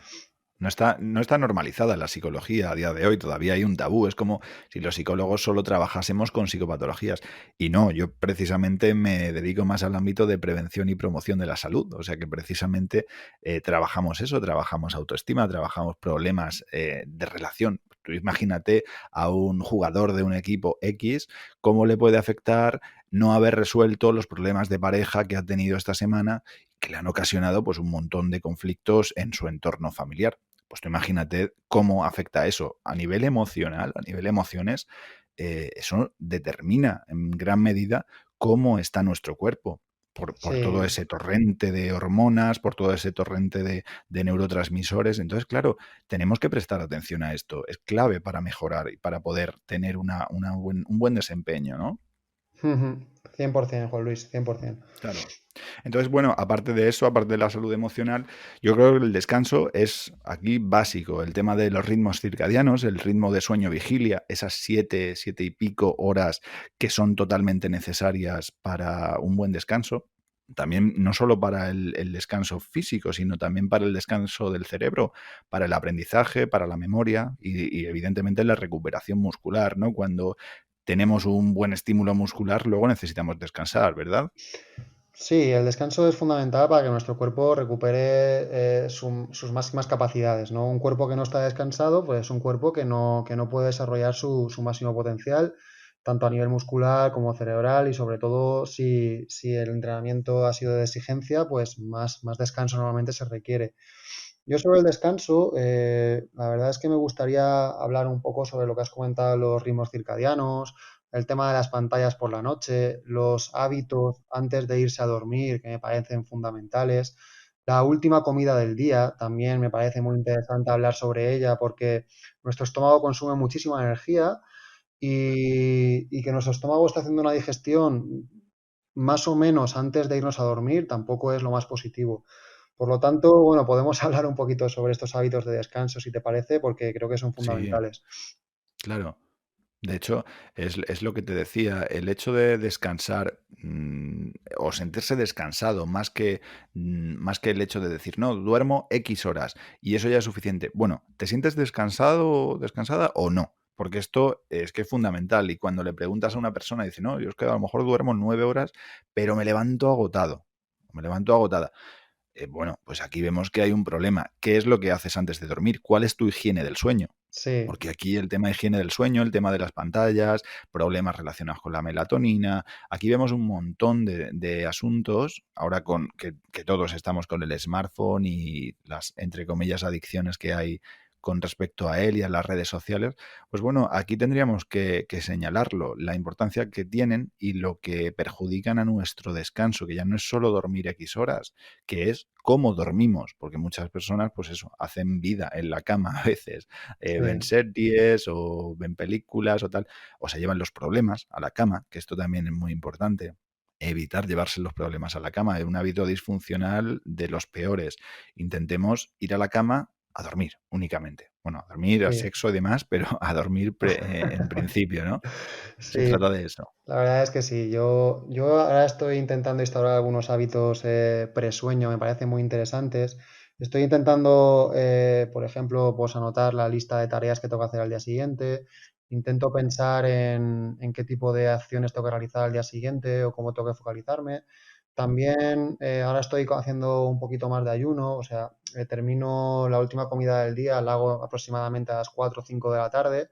No está normalizada la psicología a día de hoy, todavía hay un tabú, es como si los psicólogos solo trabajásemos con psicopatologías. Y no, yo precisamente me dedico más al ámbito de prevención y promoción de la salud, o sea que precisamente trabajamos eso, trabajamos autoestima, trabajamos problemas de relación. Tú imagínate a un jugador de un equipo X, cómo le puede afectar no haber resuelto los problemas de pareja que ha tenido esta semana, que le han ocasionado pues un montón de conflictos en su entorno familiar. Pues tú imagínate cómo afecta eso a nivel emocional, a nivel emociones, eso determina en gran medida cómo está nuestro cuerpo. Por todo Sí, ese torrente de hormonas, por todo ese torrente de neurotransmisores. Entonces, claro, tenemos que prestar atención a esto. Es clave para mejorar y para poder tener un buen desempeño, ¿no? ujú, 100%, Juan Luis, 100%. Claro. Entonces, bueno, aparte de eso, aparte de la salud emocional, yo creo que el descanso es aquí básico. El tema de los ritmos circadianos, el ritmo de sueño-vigilia, esas 7 y pico horas que son totalmente necesarias para un buen descanso. También no solo para el descanso físico, sino también para el descanso del cerebro, para el aprendizaje, para la memoria y evidentemente la recuperación muscular, ¿no? Cuando tenemos un buen estímulo muscular, luego necesitamos descansar, ¿verdad? Sí, el descanso es fundamental para que nuestro cuerpo recupere sus máximas capacidades, ¿no? Un cuerpo que no está descansado, pues es un cuerpo que no puede desarrollar su máximo potencial, tanto a nivel muscular como cerebral, y sobre todo si el entrenamiento ha sido de exigencia, pues más descanso normalmente se requiere. Yo sobre el descanso, la verdad es que me gustaría hablar un poco sobre lo que has comentado, los ritmos circadianos, el tema de las pantallas por la noche, los hábitos antes de irse a dormir, que me parecen fundamentales. La última comida del día, también me parece muy interesante hablar sobre ella porque nuestro estómago consume muchísima energía y que nuestro estómago está haciendo una digestión más o menos antes de irnos a dormir tampoco es lo más positivo. Por lo tanto, bueno, podemos hablar un poquito sobre estos hábitos de descanso, si te parece, porque creo que son Sí, fundamentales. claro. De hecho, es lo que te decía, el hecho de descansar o sentirse descansado, más que el hecho de decir, no, duermo X horas y eso ya es suficiente. Bueno, ¿te sientes descansado o descansada o no? Porque esto es que es fundamental y cuando le preguntas a una persona, dice, no, yo es que a lo mejor duermo 9 horas, pero me levanto agotado, me levanto agotada. Bueno, pues aquí vemos que hay un problema. ¿Qué es lo que haces antes de dormir? ¿Cuál es tu higiene del sueño? Sí, Porque aquí el tema de higiene del sueño, el tema de las pantallas, problemas relacionados con la melatonina, aquí vemos un montón de asuntos, ahora que todos estamos con el smartphone y las, entre comillas, adicciones que hay con respecto a él y a las redes sociales, pues bueno, aquí tendríamos que señalarlo, la importancia que tienen y lo que perjudican a nuestro descanso, que ya no es solo dormir X horas, que es cómo dormimos, porque muchas personas, pues eso, hacen vida en la cama a veces, ven Sí, series o ven películas o tal, o se llevan los problemas a la cama, que esto también es muy importante. Evitar llevarse los problemas a la cama, es un hábito disfuncional de los peores. Intentemos ir a la cama a dormir únicamente. Bueno, a dormir, a sí. sexo y demás, pero a dormir en principio, ¿no? Se Sí, trata de eso. la verdad es que sí. Yo ahora estoy intentando instaurar algunos hábitos presueño, me parecen muy interesantes. Estoy intentando, por ejemplo, pues anotar la lista de tareas que tengo que hacer al día siguiente. Intento pensar en qué tipo de acciones tengo que realizar al día siguiente o cómo tengo que focalizarme. También ahora estoy haciendo un poquito más de ayuno, o sea, termino la última comida del día, la hago aproximadamente a las 4 o 5 de la tarde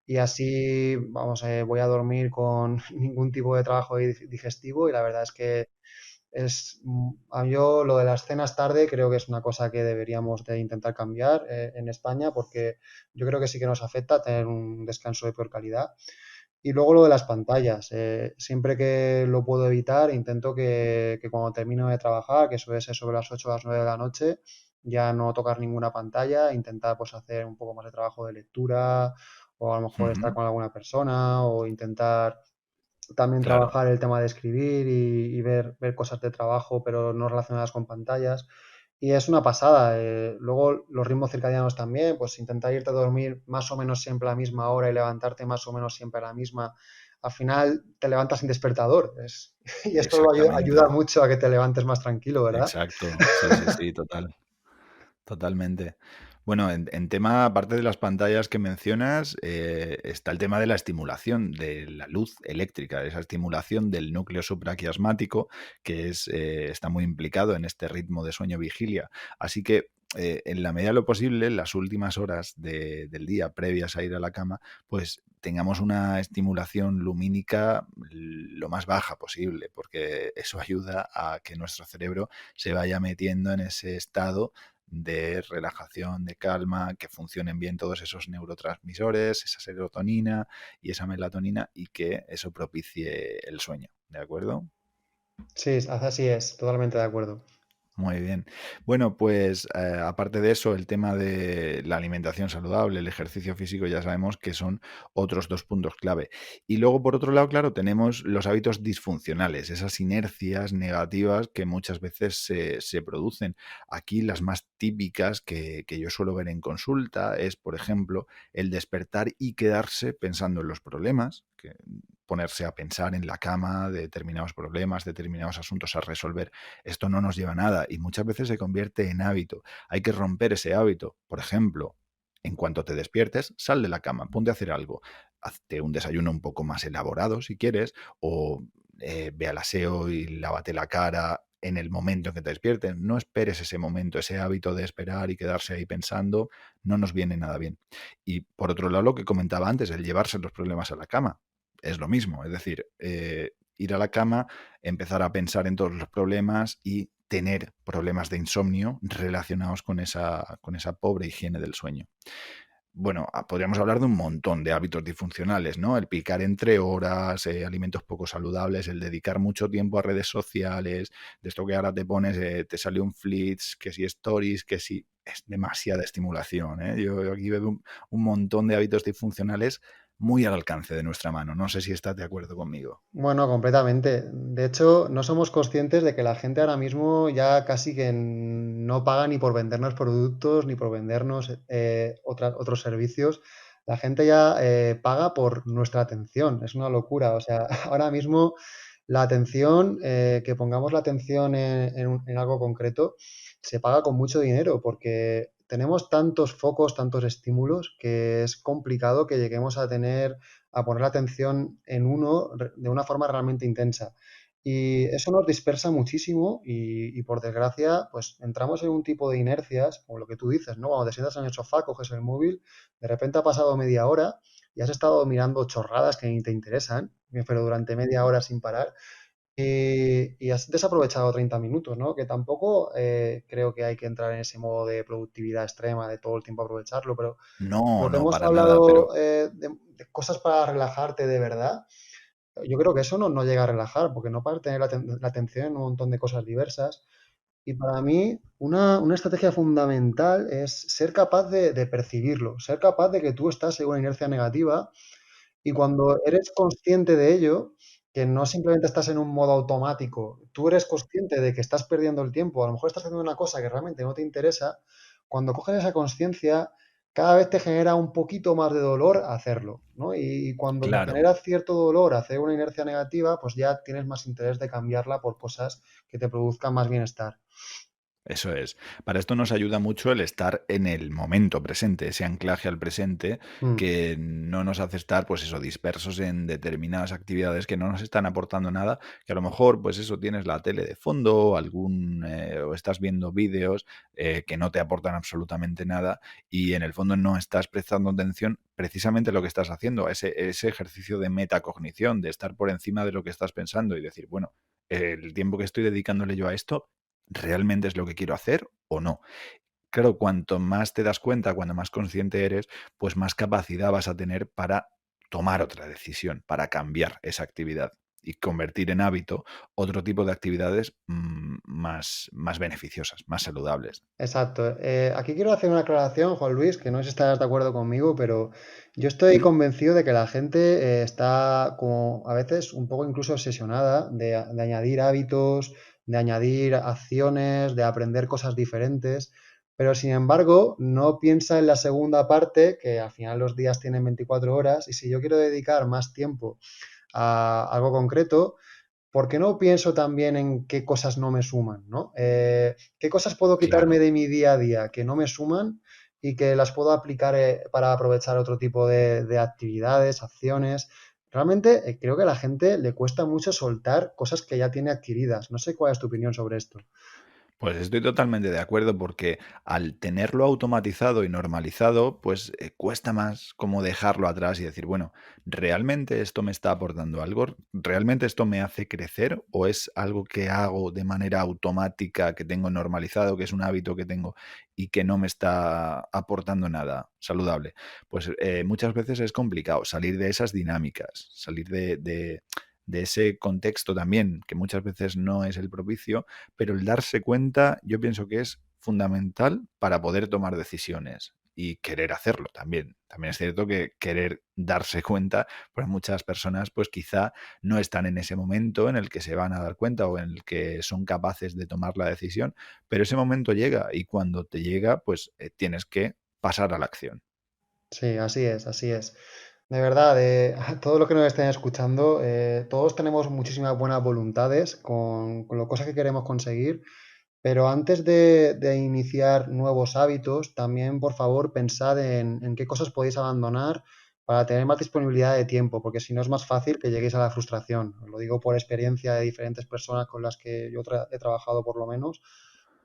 y así, vamos, voy a dormir con ningún tipo de trabajo digestivo y la verdad es que yo lo de las cenas tarde creo que es una cosa que deberíamos de intentar cambiar en España porque yo creo que sí que nos afecta tener un descanso de peor calidad. Y luego lo de las pantallas, siempre que lo puedo evitar, intento que cuando termino de trabajar, que suele ser sobre las 8 o las 9 de la noche, ya no tocar ninguna pantalla, intentar pues hacer un poco más de trabajo de lectura o a lo mejor estar Ujú. con alguna persona o intentar también Claro, trabajar el tema de escribir y ver cosas de trabajo, pero no relacionadas con pantallas. Y es una pasada. Luego los ritmos circadianos también, pues intentar irte a dormir más o menos siempre a la misma hora y levantarte más o menos siempre a la misma. Al final te levantas sin despertador. Y esto ayuda exactamente. mucho a que te levantes más tranquilo, ¿verdad? Exacto. Sí, sí, sí, total. Totalmente. Bueno, en tema, aparte de las pantallas que mencionas, está el tema de la estimulación de la luz eléctrica, esa estimulación del núcleo supraquiasmático, que está muy implicado en este ritmo de sueño-vigilia. Así que, en la medida de lo posible, las últimas horas del día previas a ir a la cama, pues tengamos una estimulación lumínica lo más baja posible, porque eso ayuda a que nuestro cerebro se vaya metiendo en ese estado de relajación, de calma, que funcionen bien todos esos neurotransmisores, esa serotonina y esa melatonina y que eso propicie el sueño, ¿de acuerdo? Sí, así es, totalmente de acuerdo. Muy bien. Bueno, pues aparte de eso, el tema de la alimentación saludable, el ejercicio físico, ya sabemos que son otros dos puntos clave. Y luego, por otro lado, claro, tenemos los hábitos disfuncionales, esas inercias negativas que muchas veces se producen. Aquí las más típicas que yo suelo ver en consulta es, por ejemplo, el despertar y quedarse pensando en los problemas, ponerse a pensar en la cama de determinados problemas, determinados asuntos a resolver. Esto no nos lleva a nada y muchas veces se convierte en hábito. Hay que romper ese hábito. Por ejemplo, en cuanto te despiertes, sal de la cama, ponte a hacer algo. Hazte un desayuno un poco más elaborado si quieres, o ve al aseo y lávate la cara en el momento en que te despiertes. No esperes ese momento, ese hábito de esperar y quedarse ahí pensando, no nos viene nada bien. Y por otro lado, lo que comentaba antes, el llevarse los problemas a la cama, es lo mismo. Es decir, ir a la cama, empezar a pensar en todos los problemas y tener problemas de insomnio relacionados con esa pobre higiene del sueño. Bueno, podríamos hablar de un montón de hábitos disfuncionales, ¿no? El picar entre horas, alimentos poco saludables, el dedicar mucho tiempo a redes sociales, de esto que ahora te pones, te sale un flits, que si stories, que si es demasiada estimulación, ¿eh? Yo aquí veo un montón de hábitos disfuncionales muy al alcance de nuestra mano. No sé si estás de acuerdo conmigo. Bueno, completamente. De hecho, no somos conscientes de que la gente ahora mismo ya casi que no paga ni por vendernos productos ni por vendernos otros servicios. La gente ya paga por nuestra atención. Es una locura. O sea, ahora mismo la atención, que pongamos la atención en algo concreto, se paga con mucho dinero porque tenemos tantos focos, tantos estímulos, que es complicado que lleguemos a poner la atención en uno de una forma realmente intensa. Y eso nos dispersa muchísimo y por desgracia, pues entramos en un tipo de inercias, como lo que tú dices, ¿no? Cuando te sientas en el sofá, coges el móvil, de repente ha pasado media hora y has estado mirando chorradas que ni te interesan, pero durante media hora sin parar. y has desaprovechado 30 minutos, ¿no? Que tampoco creo que hay que entrar en ese modo de productividad extrema, de todo el tiempo aprovecharlo, pero No, lo que no, hemos para nada, pero hablado de cosas para relajarte de verdad, yo creo que eso no llega a relajar, porque no para tener la atención en un montón de cosas diversas. Y para mí, una estrategia fundamental es ser capaz de percibirlo, ser capaz de que tú estás en una inercia negativa y cuando eres consciente de ello, que no simplemente estás en un modo automático, tú eres consciente de que estás perdiendo el tiempo, a lo mejor estás haciendo una cosa que realmente no te interesa, cuando coges esa conciencia, cada vez te genera un poquito más de dolor hacerlo, ¿no? Y cuando te claro. genera cierto dolor hacer una inercia negativa, pues ya tienes más interés de cambiarla por cosas que te produzcan más bienestar. Eso es. Para esto nos ayuda mucho el estar en el momento presente, ese anclaje al presente Mm, que no nos hace estar, pues eso, dispersos en determinadas actividades que no nos están aportando nada, que a lo mejor, pues eso, tienes la tele de fondo, o estás viendo vídeos que no te aportan absolutamente nada y en el fondo no estás prestando atención precisamente a lo que estás haciendo, a ese ejercicio de metacognición, de estar por encima de lo que estás pensando y decir, bueno, el tiempo que estoy dedicándole yo a esto ¿realmente es lo que quiero hacer o no? Claro, cuanto más te das cuenta, cuando más consciente eres, pues más capacidad vas a tener para tomar otra decisión, para cambiar esa actividad y convertir en hábito otro tipo de actividades más beneficiosas, más saludables. exacto. Aquí quiero hacer una aclaración, Juan Luis, que no sé si estás de acuerdo conmigo, pero yo estoy convencido de que la gente está como a veces un poco incluso obsesionada de añadir hábitos, de añadir acciones, de aprender cosas diferentes, pero sin embargo no piensa en la segunda parte, que al final los días tienen 24 horas, y si yo quiero dedicar más tiempo a algo concreto, ¿por qué no pienso también en qué cosas no me suman, ¿no? ¿Qué cosas puedo quitarme Claro. de mi día a día que no me suman y que las puedo aplicar para aprovechar otro tipo de actividades, acciones? Realmente creo que a la gente le cuesta mucho soltar cosas que ya tiene adquiridas. No sé cuál es tu opinión sobre esto. Pues estoy totalmente de acuerdo porque al tenerlo automatizado y normalizado, pues cuesta más como dejarlo atrás y decir, bueno, ¿realmente esto me está aportando algo? ¿Realmente esto me hace crecer? ¿O es algo que hago de manera automática, que tengo normalizado, que es un hábito que tengo y que no me está aportando nada saludable? Pues muchas veces es complicado salir de esas dinámicas, salir de ese contexto también, que muchas veces no es el propicio, pero el darse cuenta yo pienso que es fundamental para poder tomar decisiones y querer hacerlo también. También es cierto que querer darse cuenta, pues muchas personas pues quizá no están en ese momento en el que se van a dar cuenta o en el que son capaces de tomar la decisión, pero ese momento llega y cuando te llega pues tienes que pasar a la acción. Sí, así es, así es. De verdad, a todos los que nos estén escuchando, todos tenemos muchísimas buenas voluntades con las cosas que queremos conseguir. Pero antes de iniciar nuevos hábitos, también por favor pensad en qué cosas podéis abandonar para tener más disponibilidad de tiempo, porque si no es más fácil que lleguéis a la frustración. Os lo digo por experiencia de diferentes personas con las que yo he trabajado por lo menos,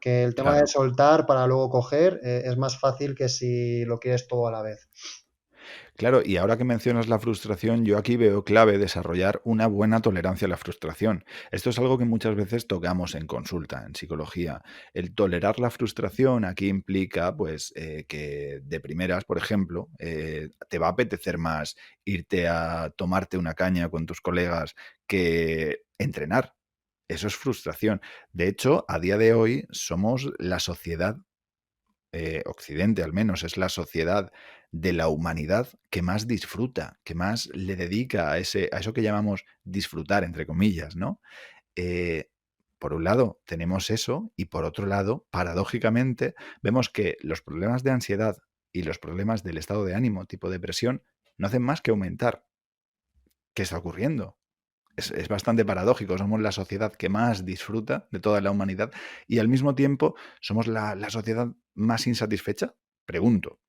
que el tema de Claro. soltar para luego coger es más fácil que si lo quieres todo a la vez. Claro, y ahora que mencionas la frustración, yo aquí veo clave desarrollar una buena tolerancia a la frustración. Esto es algo que muchas veces tocamos en consulta, en psicología. El tolerar la frustración aquí implica, pues, que de primeras, por ejemplo, te va a apetecer más irte a tomarte una caña con tus colegas que entrenar. Eso es frustración. De hecho, a día de hoy somos la sociedad Occidente al menos, es la sociedad de la humanidad que más disfruta, que más le dedica a eso que llamamos disfrutar, entre comillas, ¿no? Eh, por un lado, tenemos eso y por otro lado, paradójicamente, vemos que los problemas de ansiedad y los problemas del estado de ánimo, tipo depresión, no hacen más que aumentar. ¿Qué está ocurriendo? Es bastante paradójico. Somos la sociedad que más disfruta de toda la humanidad y al mismo tiempo somos la sociedad más insatisfecha. Pregunto.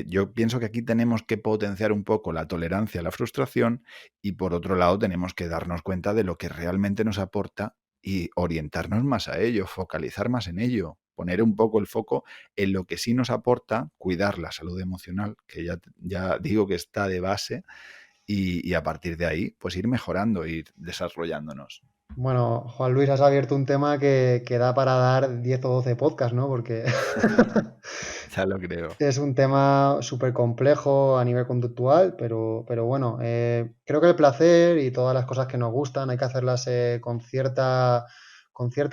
Yo pienso que aquí tenemos que potenciar un poco la tolerancia a la frustración y por otro lado tenemos que darnos cuenta de lo que realmente nos aporta y orientarnos más a ello, focalizar más en ello, poner un poco el foco en lo que sí nos aporta, cuidar la salud emocional, que ya digo que está de base, y a partir de ahí, pues ir mejorando, ir desarrollándonos. Bueno, Juan Luis, has abierto un tema que da para dar 10 o 12 podcasts, ¿no? Porque Ya lo creo. es un tema súper complejo a nivel conductual, pero bueno, creo que el placer y todas las cosas que nos gustan hay que hacerlas con cierta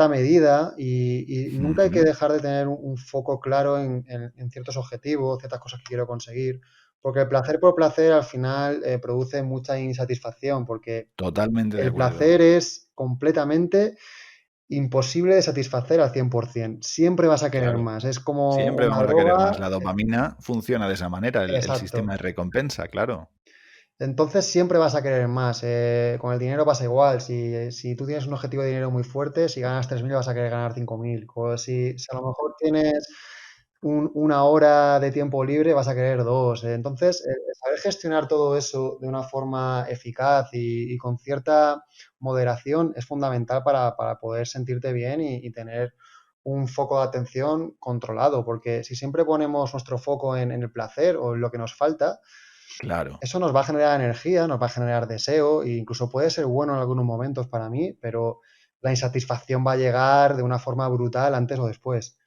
medida y nunca hay que Ujú. dejar de tener un foco claro en ciertos objetivos, ciertas cosas que quiero conseguir, porque el placer por placer al final produce mucha insatisfacción, porque Totalmente de el acuerdo. placer es completamente imposible de satisfacer al 100%. Siempre vas a querer Claro. más. Es como Siempre una vamos a querer más. droga. La dopamina funciona de esa manera, el Exacto. sistema de recompensa, claro. Entonces siempre vas a querer más. Con el dinero pasa igual. Si tú tienes un objetivo de dinero muy fuerte, si ganas 3.000 vas a querer ganar 5.000. O si a lo mejor tienes una hora de tiempo libre, vas a querer dos. Entonces, saber gestionar todo eso de una forma eficaz y con cierta moderación es fundamental para poder sentirte bien y tener un foco de atención controlado. Porque si siempre ponemos nuestro foco en el placer o en lo que nos falta, Claro. eso nos va a generar energía, nos va a generar deseo e incluso puede ser bueno en algunos momentos para mí, pero la insatisfacción va a llegar de una forma brutal antes o después.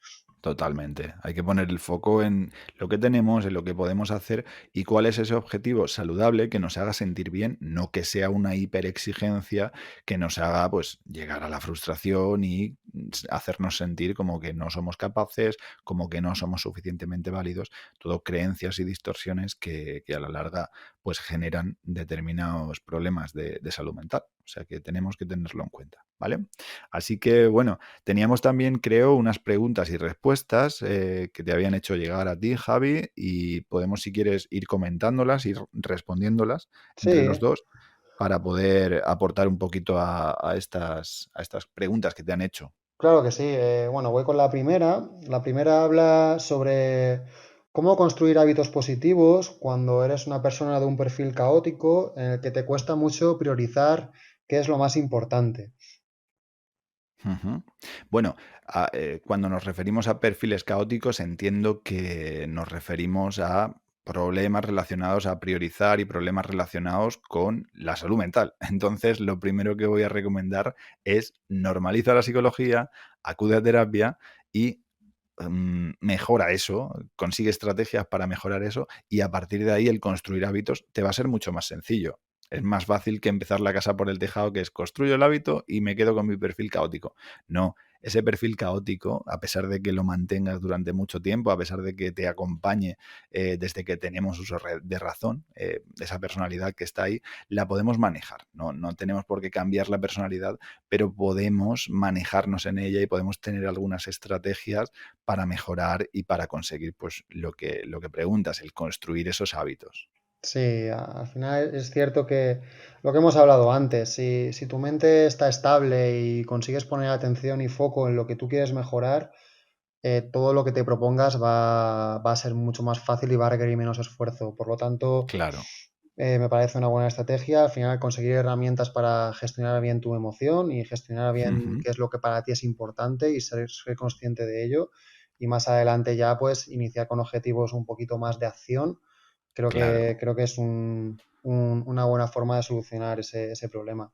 Totalmente. Hay que poner el foco en lo que tenemos, en lo que podemos hacer y cuál es ese objetivo saludable que nos haga sentir bien, no que sea una hiperexigencia que nos haga pues llegar a la frustración y hacernos sentir como que no somos capaces, como que no somos suficientemente válidos, todo creencias y distorsiones que a la larga pues generan determinados problemas de salud mental. O sea que tenemos que tenerlo en cuenta, ¿vale? Así que bueno, teníamos también, creo, unas preguntas y respuestas que te habían hecho llegar a ti, Javi, y podemos, si quieres, ir comentándolas, ir respondiéndolas entre los Sí, dos para poder aportar un poquito a estas preguntas que te han hecho. claro que sí. Bueno, voy con la primera. La primera habla sobre cómo construir hábitos positivos cuando eres una persona de un perfil caótico en el que te cuesta mucho priorizar qué es lo más importante. Ujú. Bueno, cuando nos referimos a perfiles caóticos, entiendo que nos referimos a problemas relacionados a priorizar y problemas relacionados con la salud mental. Entonces, lo primero que voy a recomendar es normaliza la psicología, acude a terapia y mejora eso, consigue estrategias para mejorar eso y a partir de ahí el construir hábitos te va a ser mucho más sencillo. Es más fácil que empezar la casa por el tejado, que es construyo el hábito y me quedo con mi perfil caótico. No, ese perfil caótico, a pesar de que lo mantengas durante mucho tiempo, a pesar de que te acompañe desde que tenemos uso de razón, esa personalidad que está ahí, la podemos manejar. No, no tenemos por qué cambiar la personalidad, pero podemos manejarnos en ella y podemos tener algunas estrategias para mejorar y para conseguir pues lo que preguntas, el construir esos hábitos. Sí, al final es cierto que lo que hemos hablado antes, si tu mente está estable y consigues poner atención y foco en lo que tú quieres mejorar, todo lo que te propongas va a ser mucho más fácil y va a requerir menos esfuerzo. Por lo tanto, Claro. me parece una buena estrategia. Al final, conseguir herramientas para gestionar bien tu emoción y gestionar bien Ujú. qué es lo que para ti es importante y ser consciente de ello. Y más adelante ya, pues, iniciar con objetivos un poquito más de acción. Claro, Creo que es una buena forma de solucionar ese problema.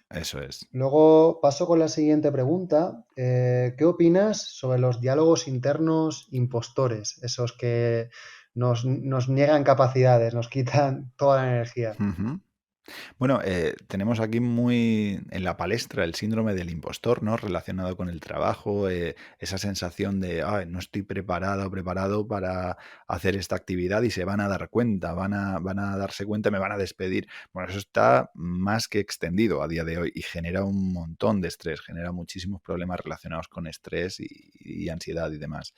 eso es. Luego paso con la siguiente pregunta. ¿Qué opinas sobre los diálogos internos impostores? Esos que nos niegan capacidades, nos quitan toda la energía. Ujú. Bueno, tenemos aquí muy en la palestra el síndrome del impostor, ¿no? Relacionado con el trabajo, esa sensación de, "Ay, no estoy preparada o preparado para hacer esta actividad y se van a dar cuenta, van a darse cuenta, me van a despedir". Bueno, eso está más que extendido a día de hoy y genera un montón de estrés, genera muchísimos problemas relacionados con estrés y ansiedad y demás.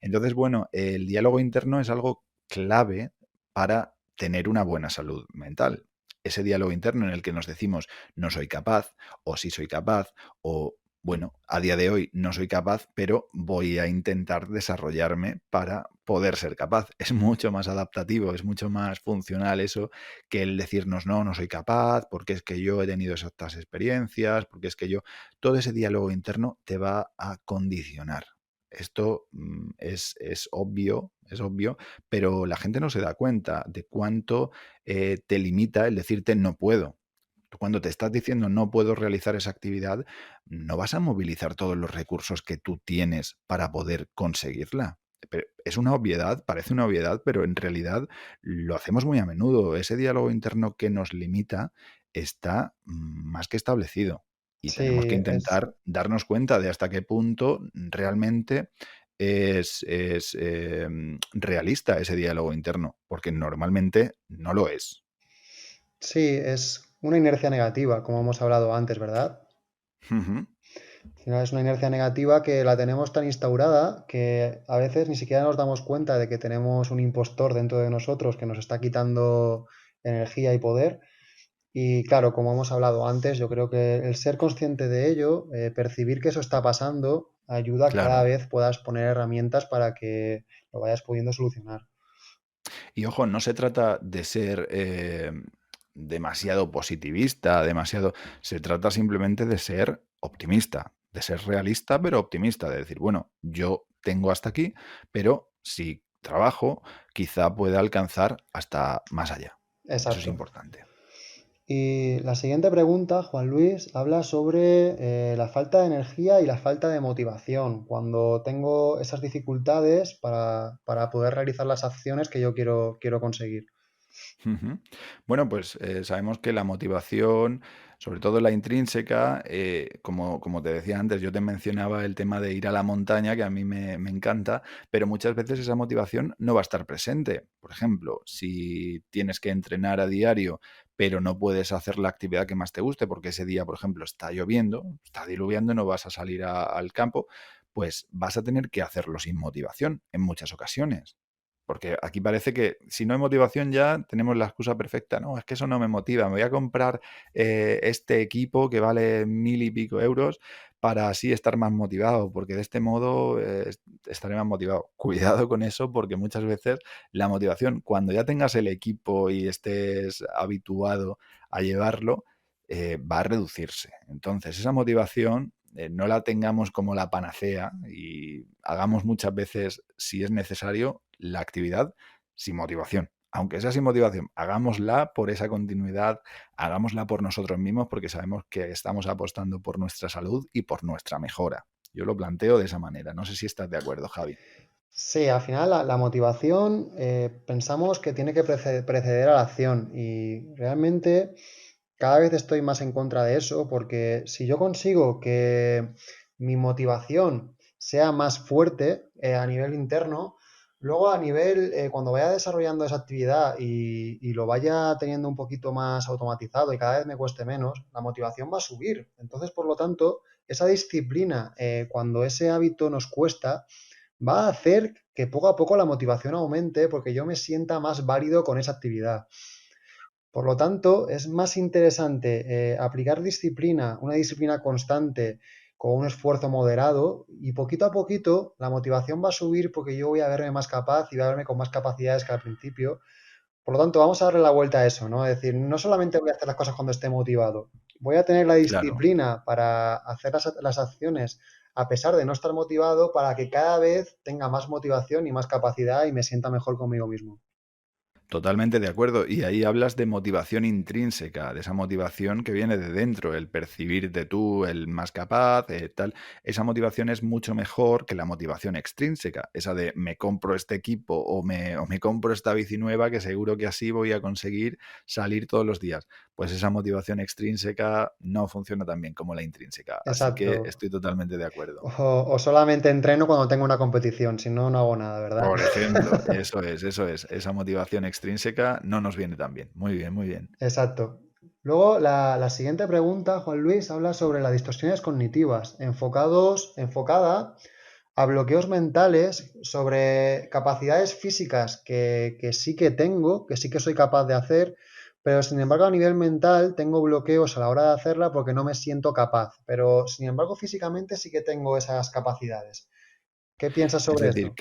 Entonces, bueno, el diálogo interno es algo clave para tener una buena salud mental, ese diálogo interno en el que nos decimos no soy capaz o sí soy capaz o bueno, a día de hoy no soy capaz, pero voy a intentar desarrollarme para poder ser capaz. Es mucho más adaptativo, es mucho más funcional eso que el decirnos no, no soy capaz, porque es que yo he tenido estas experiencias, porque es que yo... Todo ese diálogo interno te va a condicionar. Esto es obvio, pero la gente no se da cuenta de cuánto te limita el decirte no puedo. Tú cuando te estás diciendo no puedo realizar esa actividad, no vas a movilizar todos los recursos que tú tienes para poder conseguirla. Es una obviedad, parece una obviedad, pero en realidad lo hacemos muy a menudo. Ese diálogo interno que nos limita está más que establecido y Sí, tenemos que es, intentar darnos cuenta de hasta qué punto realmente realista ese diálogo interno, porque normalmente no lo es. sí, es una inercia negativa, como hemos hablado antes, ¿verdad? Ujú. Al final es una inercia negativa que la tenemos tan instaurada que a veces ni siquiera nos damos cuenta de que tenemos un impostor dentro de nosotros que nos está quitando energía y poder. Y claro, como hemos hablado antes, yo creo que el ser consciente de ello, percibir que eso está pasando, ayuda a que cada Claro. vez puedas poner herramientas para que lo vayas pudiendo solucionar. Y ojo, no se trata de ser demasiado positivista, demasiado. Se trata simplemente de ser optimista, de ser realista, pero optimista, de decir, bueno, yo tengo hasta aquí, pero si trabajo, quizá pueda alcanzar hasta más allá. Eso es Exacto. importante. Y la siguiente pregunta, Juan Luis, habla sobre la falta de energía y la falta de motivación cuando tengo esas dificultades para poder realizar las acciones que yo quiero conseguir. Ujú. Bueno, pues sabemos que la motivación, sobre todo la intrínseca, como te decía antes, yo te mencionaba el tema de ir a la montaña, que a mí me encanta, pero muchas veces esa motivación no va a estar presente. Por ejemplo, si tienes que entrenar a diario, pero no puedes hacer la actividad que más te guste, porque ese día, por ejemplo, está lloviendo, está diluviando, no vas a salir al campo, pues vas a tener que hacerlo sin motivación en muchas ocasiones. Porque aquí parece que si no hay motivación ya tenemos la excusa perfecta. No, es que eso no me motiva. Me voy a comprar este equipo que vale 1000 y pico euros para así estar más motivado, porque de este modo estaré más motivado. Cuidado con eso, porque muchas veces la motivación, cuando ya tengas el equipo y estés habituado a llevarlo, va a reducirse. Entonces, esa motivación no la tengamos como la panacea y hagamos muchas veces, si es necesario, la actividad sin motivación. Aunque sea sin motivación, hagámosla por esa continuidad, hagámosla por nosotros mismos porque sabemos que estamos apostando por nuestra salud y por nuestra mejora. Yo lo planteo de esa manera. No sé si estás de acuerdo, Javi. Sí, al final la motivación pensamos que tiene que preceder a la acción y realmente cada vez estoy más en contra de eso porque si yo consigo que mi motivación sea más fuerte a nivel interno, luego a nivel, cuando vaya desarrollando esa actividad y lo vaya teniendo un poquito más automatizado y cada vez me cueste menos, la motivación va a subir. Entonces, por lo tanto, esa disciplina, cuando ese hábito nos cuesta, va a hacer que poco a poco la motivación aumente porque yo me sienta más válido con esa actividad. Por lo tanto, es más interesante aplicar disciplina, una disciplina constante con un esfuerzo moderado y poquito a poquito la motivación va a subir porque yo voy a verme más capaz y voy a verme con más capacidades que al principio. Por lo tanto, vamos a darle la vuelta a eso, ¿no? Es decir, no solamente voy a hacer las cosas cuando esté motivado, voy a tener la Claro. disciplina para hacer las acciones a pesar de no estar motivado para que cada vez tenga más motivación y más capacidad y me sienta mejor conmigo mismo. Totalmente de acuerdo. Y ahí hablas de motivación intrínseca, de esa motivación que viene de dentro, el percibirte tú el más capaz, tal. Esa motivación es mucho mejor que la motivación extrínseca, esa de me compro este equipo o me compro esta bici nueva que seguro que así voy a conseguir salir todos los días. Pues esa motivación extrínseca no funciona tan bien como la intrínseca. Así que Exacto. estoy totalmente de acuerdo. O solamente entreno cuando tengo una competición, si no, no hago nada, ¿verdad? Por ejemplo, eso es, eso es. Esa motivación extrínseca no nos viene tan bien. Muy bien, muy bien. Exacto. Luego, la siguiente pregunta, Juan Luis, habla sobre las distorsiones cognitivas, enfocada a bloqueos mentales sobre capacidades físicas que sí que tengo, que sí que soy capaz de hacer, pero sin embargo a nivel mental tengo bloqueos a la hora de hacerla porque no me siento capaz, pero sin embargo físicamente sí que tengo esas capacidades. ¿Qué piensas Es sobre decir, esto?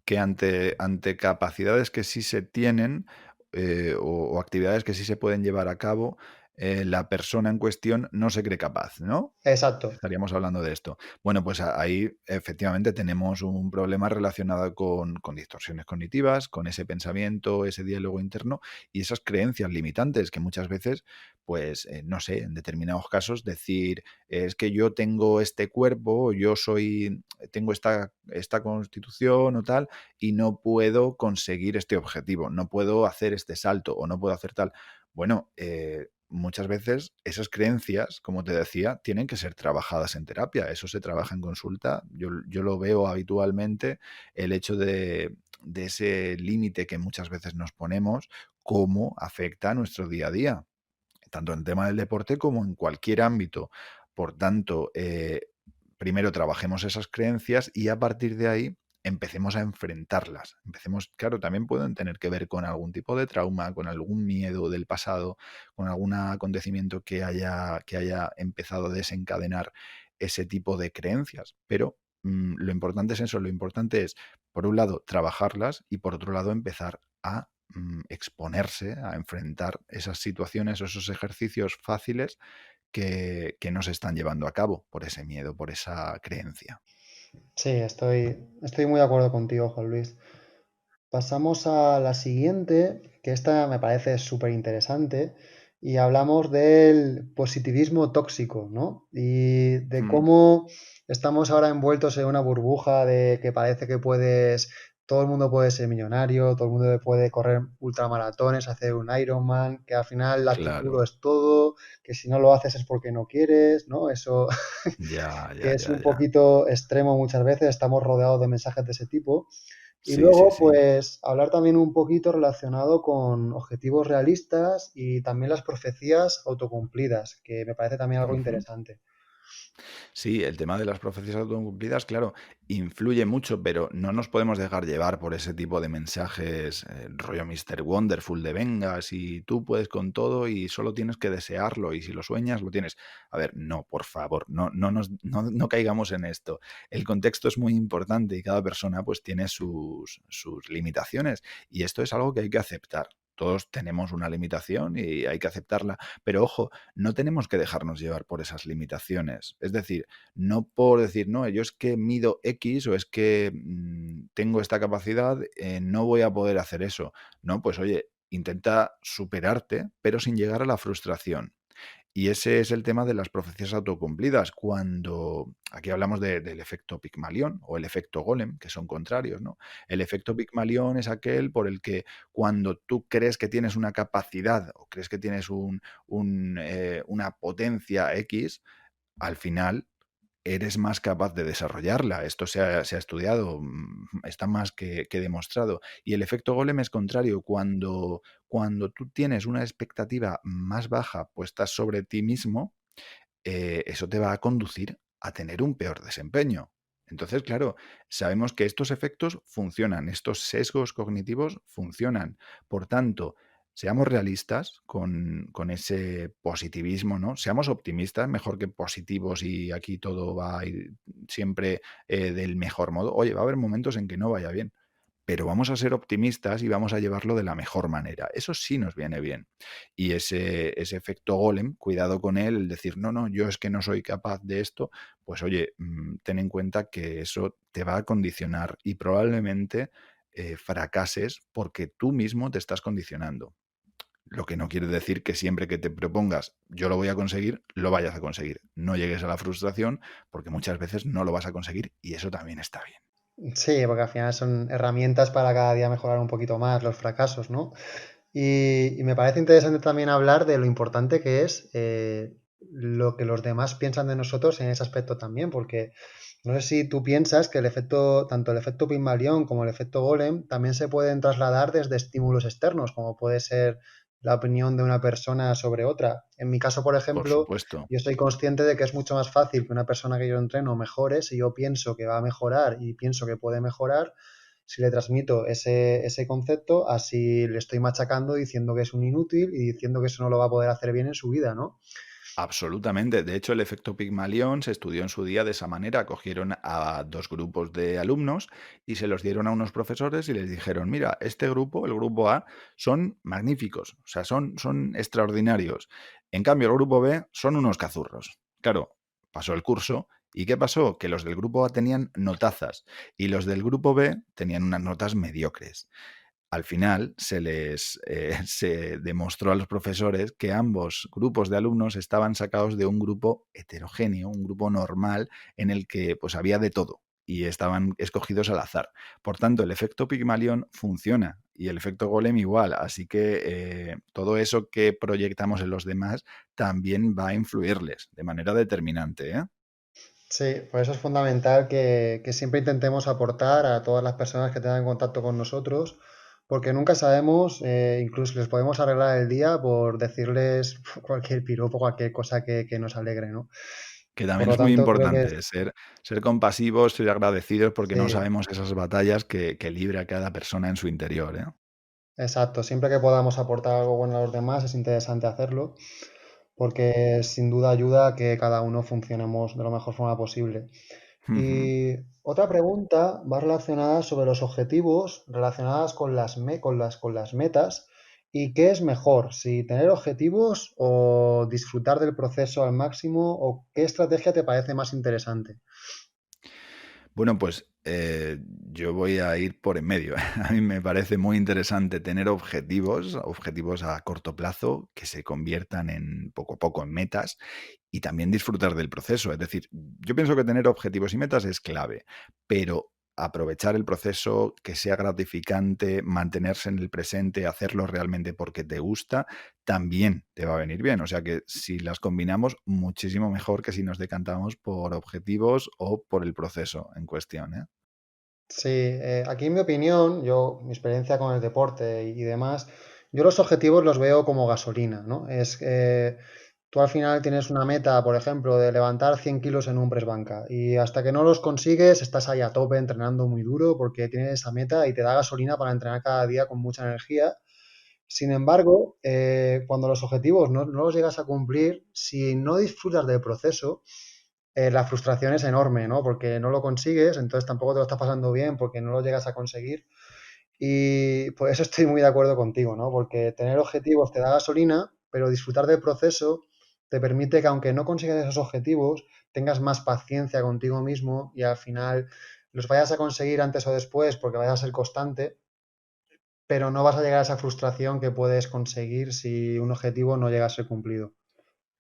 que ante capacidades que sí se tienen, o actividades que sí se pueden llevar a cabo, la persona en cuestión no se cree capaz, ¿no? Exacto. Estaríamos hablando de esto. Bueno, pues ahí efectivamente tenemos un problema relacionado con distorsiones cognitivas, con ese pensamiento, ese diálogo interno y esas creencias limitantes que muchas veces, pues, no sé, en determinados casos decir, es que yo tengo este cuerpo, tengo esta constitución o tal, y no puedo conseguir este objetivo, no puedo hacer este salto o no puedo hacer tal. Bueno, muchas veces esas creencias, como te decía, tienen que ser trabajadas en terapia. Eso se trabaja en consulta. Yo lo veo habitualmente, el hecho de ese límite que muchas veces nos ponemos, cómo afecta a nuestro día a día, tanto en el tema del deporte como en cualquier ámbito. Por tanto, primero trabajemos esas creencias y a partir de ahí empecemos a enfrentarlas. Claro, también pueden tener que ver con algún tipo de trauma, con algún miedo del pasado, con algún acontecimiento que haya empezado a desencadenar ese tipo de creencias. Pero lo importante es eso, lo importante es, por un lado, trabajarlas y por otro lado, empezar a exponerse, a enfrentar esas situaciones o esos ejercicios fáciles que no se están llevando a cabo por ese miedo, por esa creencia. Sí, estoy muy de acuerdo contigo, Juan Luis. Pasamos a la siguiente, que esta me parece súper interesante, y hablamos del positivismo tóxico, ¿no? Y de Mm, cómo estamos ahora envueltos en una burbuja de que parece que todo el mundo puede ser millonario, todo el mundo puede correr ultramaratones, hacer un Ironman, que al final la actitud lo claro. es todo, que si no lo haces es porque no quieres, ¿no? Eso Ya, que ya, es ya, un ya. poquito extremo muchas veces, estamos rodeados de mensajes de ese tipo. Y Sí, sí, luego, sí. pues, hablar también un poquito relacionado con objetivos realistas y también las profecías autocumplidas, que me parece también algo Ujú. interesante. Sí, el tema de las profecías autocumplidas, claro, influye mucho, pero no nos podemos dejar llevar por ese tipo de mensajes, rollo Mr. Wonderful de vengas y tú puedes con todo y solo tienes que desearlo y si lo sueñas lo tienes. A ver, no, por favor, no caigamos en esto. El contexto es muy importante y cada persona pues tiene sus limitaciones y esto es algo que hay que aceptar. Todos tenemos una limitación y hay que aceptarla, pero ojo, no tenemos que dejarnos llevar por esas limitaciones. Es decir, no por decir, no, yo es que mido X o es que tengo esta capacidad, no voy a poder hacer eso. No, pues oye, intenta superarte, pero sin llegar a la frustración. Y ese es el tema de las profecías autocumplidas, cuando aquí hablamos del efecto Pigmalión o el efecto Golem, que son contrarios, ¿no? El efecto Pigmalión es aquel por el que cuando tú crees que tienes una capacidad o crees que tienes una potencia X, al final eres más capaz de desarrollarla. Esto se ha estudiado, está más que demostrado. Y el efecto golem es contrario. Cuando tú tienes una expectativa más baja puesta sobre ti mismo, eso te va a conducir a tener un peor desempeño. Entonces, claro, sabemos que estos efectos funcionan, estos sesgos cognitivos funcionan. Por tanto, seamos realistas con ese positivismo, ¿no? Seamos optimistas, mejor que positivos y aquí todo va a ir siempre del mejor modo. Oye, va a haber momentos en que no vaya bien, pero vamos a ser optimistas y vamos a llevarlo de la mejor manera. Eso sí nos viene bien. Y ese efecto golem, cuidado con él, el decir, no, no, yo es que no soy capaz de esto, pues oye, ten en cuenta que eso te va a condicionar y probablemente fracases porque tú mismo te estás condicionando. Lo que no quiere decir que siempre que te propongas yo lo voy a conseguir, lo vayas a conseguir. No llegues a la frustración porque muchas veces no lo vas a conseguir y eso también está bien. Sí, porque al final son herramientas para cada día mejorar un poquito más los fracasos, ¿no? Y me parece interesante también hablar de lo importante que es lo que los demás piensan de nosotros en ese aspecto también, porque no sé si tú piensas que tanto el efecto Pygmalion como el efecto Golem también se pueden trasladar desde estímulos externos, como puede ser la opinión de una persona sobre otra. En mi caso, por Por ejemplo, supuesto. yo soy consciente de que es mucho más fácil que una persona que yo entreno mejore si yo pienso que va a mejorar y pienso que puede mejorar si le transmito ese concepto, así le estoy machacando diciendo que es un inútil y diciendo que eso no lo va a poder hacer bien en su vida, ¿no? Absolutamente. De hecho, el efecto Pigmalión se estudió en su día de esa manera. Cogieron a dos grupos de alumnos y se los dieron a unos profesores y les dijeron, mira, este grupo, el grupo A, son magníficos, o sea, son extraordinarios. En cambio, el grupo B son unos cazurros. Claro, pasó el curso y ¿qué pasó? Que los del grupo A tenían notazas y los del grupo B tenían unas notas mediocres. Al final se demostró a los profesores que ambos grupos de alumnos estaban sacados de un grupo heterogéneo, un grupo normal en el que pues había de todo y estaban escogidos al azar. Por tanto, el efecto Pigmalión funciona y el efecto Golem igual, así que todo eso que proyectamos en los demás también va a influirles de manera determinante, ¿eh? Sí, por eso es fundamental que siempre intentemos aportar a todas las personas que tengan contacto con nosotros, porque nunca sabemos, incluso les podemos arreglar el día por decirles cualquier piropo, cualquier cosa que nos alegre, ¿no? Que Por también lo es muy tanto, creo que importante ser compasivos, ser agradecidos, porque no sí, sabemos esas batallas que libra cada persona en su interior, ¿eh? exacto. Siempre que podamos aportar algo bueno a los demás es interesante hacerlo, porque sin duda ayuda a que cada uno funcionemos de la mejor forma posible. Ujú. Y otra pregunta va relacionada sobre los objetivos, relacionadas con con las metas. ¿Y qué es mejor? ¿Si tener objetivos o disfrutar del proceso al máximo? ¿O qué estrategia te parece más interesante? Bueno, pues yo voy a ir por en medio. A mí me parece muy interesante tener objetivos a corto plazo que se conviertan en poco a poco en metas y también disfrutar del proceso. Es decir, yo pienso que tener objetivos y metas es clave, pero aprovechar el proceso, que sea gratificante, mantenerse en el presente, hacerlo realmente porque te gusta, también te va a venir bien. O sea que si las combinamos, muchísimo mejor que si nos decantamos por objetivos o por el proceso en cuestión, ¿eh? Sí, aquí en mi opinión, mi experiencia con el deporte y demás, yo los objetivos los veo como gasolina, ¿no? Tú al final tienes una meta, por ejemplo, de levantar 100 kilos en un press banca y hasta que no los consigues estás ahí a tope entrenando muy duro porque tienes esa meta y te da gasolina para entrenar cada día con mucha energía. Sin embargo, cuando los objetivos no los llegas a cumplir, si no disfrutas del proceso, la frustración es enorme, ¿no? Porque no lo consigues, entonces tampoco te lo estás pasando bien porque no lo llegas a conseguir. Y por eso estoy muy de acuerdo contigo, ¿no? Porque tener objetivos te da gasolina, pero disfrutar del proceso te permite que aunque no consigas esos objetivos, tengas más paciencia contigo mismo y al final los vayas a conseguir antes o después porque vayas a ser constante, pero no vas a llegar a esa frustración que puedes conseguir si un objetivo no llega a ser cumplido.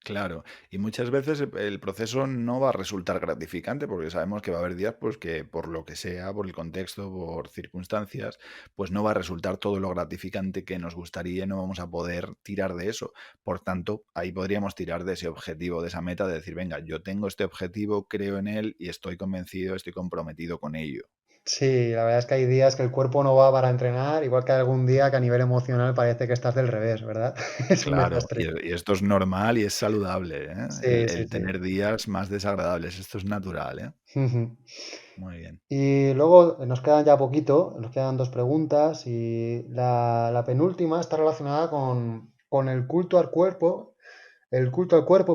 Claro, y muchas veces el proceso no va a resultar gratificante porque sabemos que va a haber días pues que por lo que sea, por el contexto, por circunstancias, pues no va a resultar todo lo gratificante que nos gustaría y no vamos a poder tirar de eso. Por tanto, ahí podríamos tirar de ese objetivo, de esa meta de decir, venga, yo tengo este objetivo, creo en él y estoy convencido, estoy comprometido con ello. Sí, la verdad es que hay días que el cuerpo no va para entrenar, igual que hay algún día que a nivel emocional parece que estás del revés, ¿verdad? Es un Claro, desastre. y esto es normal y es saludable, ¿eh? Sí, sí, El sí. tener días más desagradables, esto es natural, ¿eh? Ujú. Muy bien. Y luego nos quedan ya poquito, nos quedan dos preguntas y la penúltima está relacionada con el culto al cuerpo,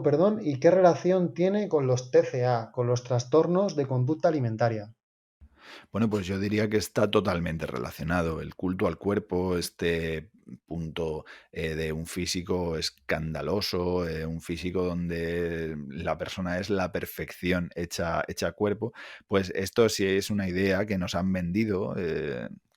perdón, y qué relación tiene con los TCA, con los trastornos de conducta alimentaria. Bueno, pues yo diría que está totalmente relacionado. El culto al cuerpo, este punto de un físico escandaloso, un físico donde la persona es la perfección hecha cuerpo, pues esto sí es una idea que nos han vendido.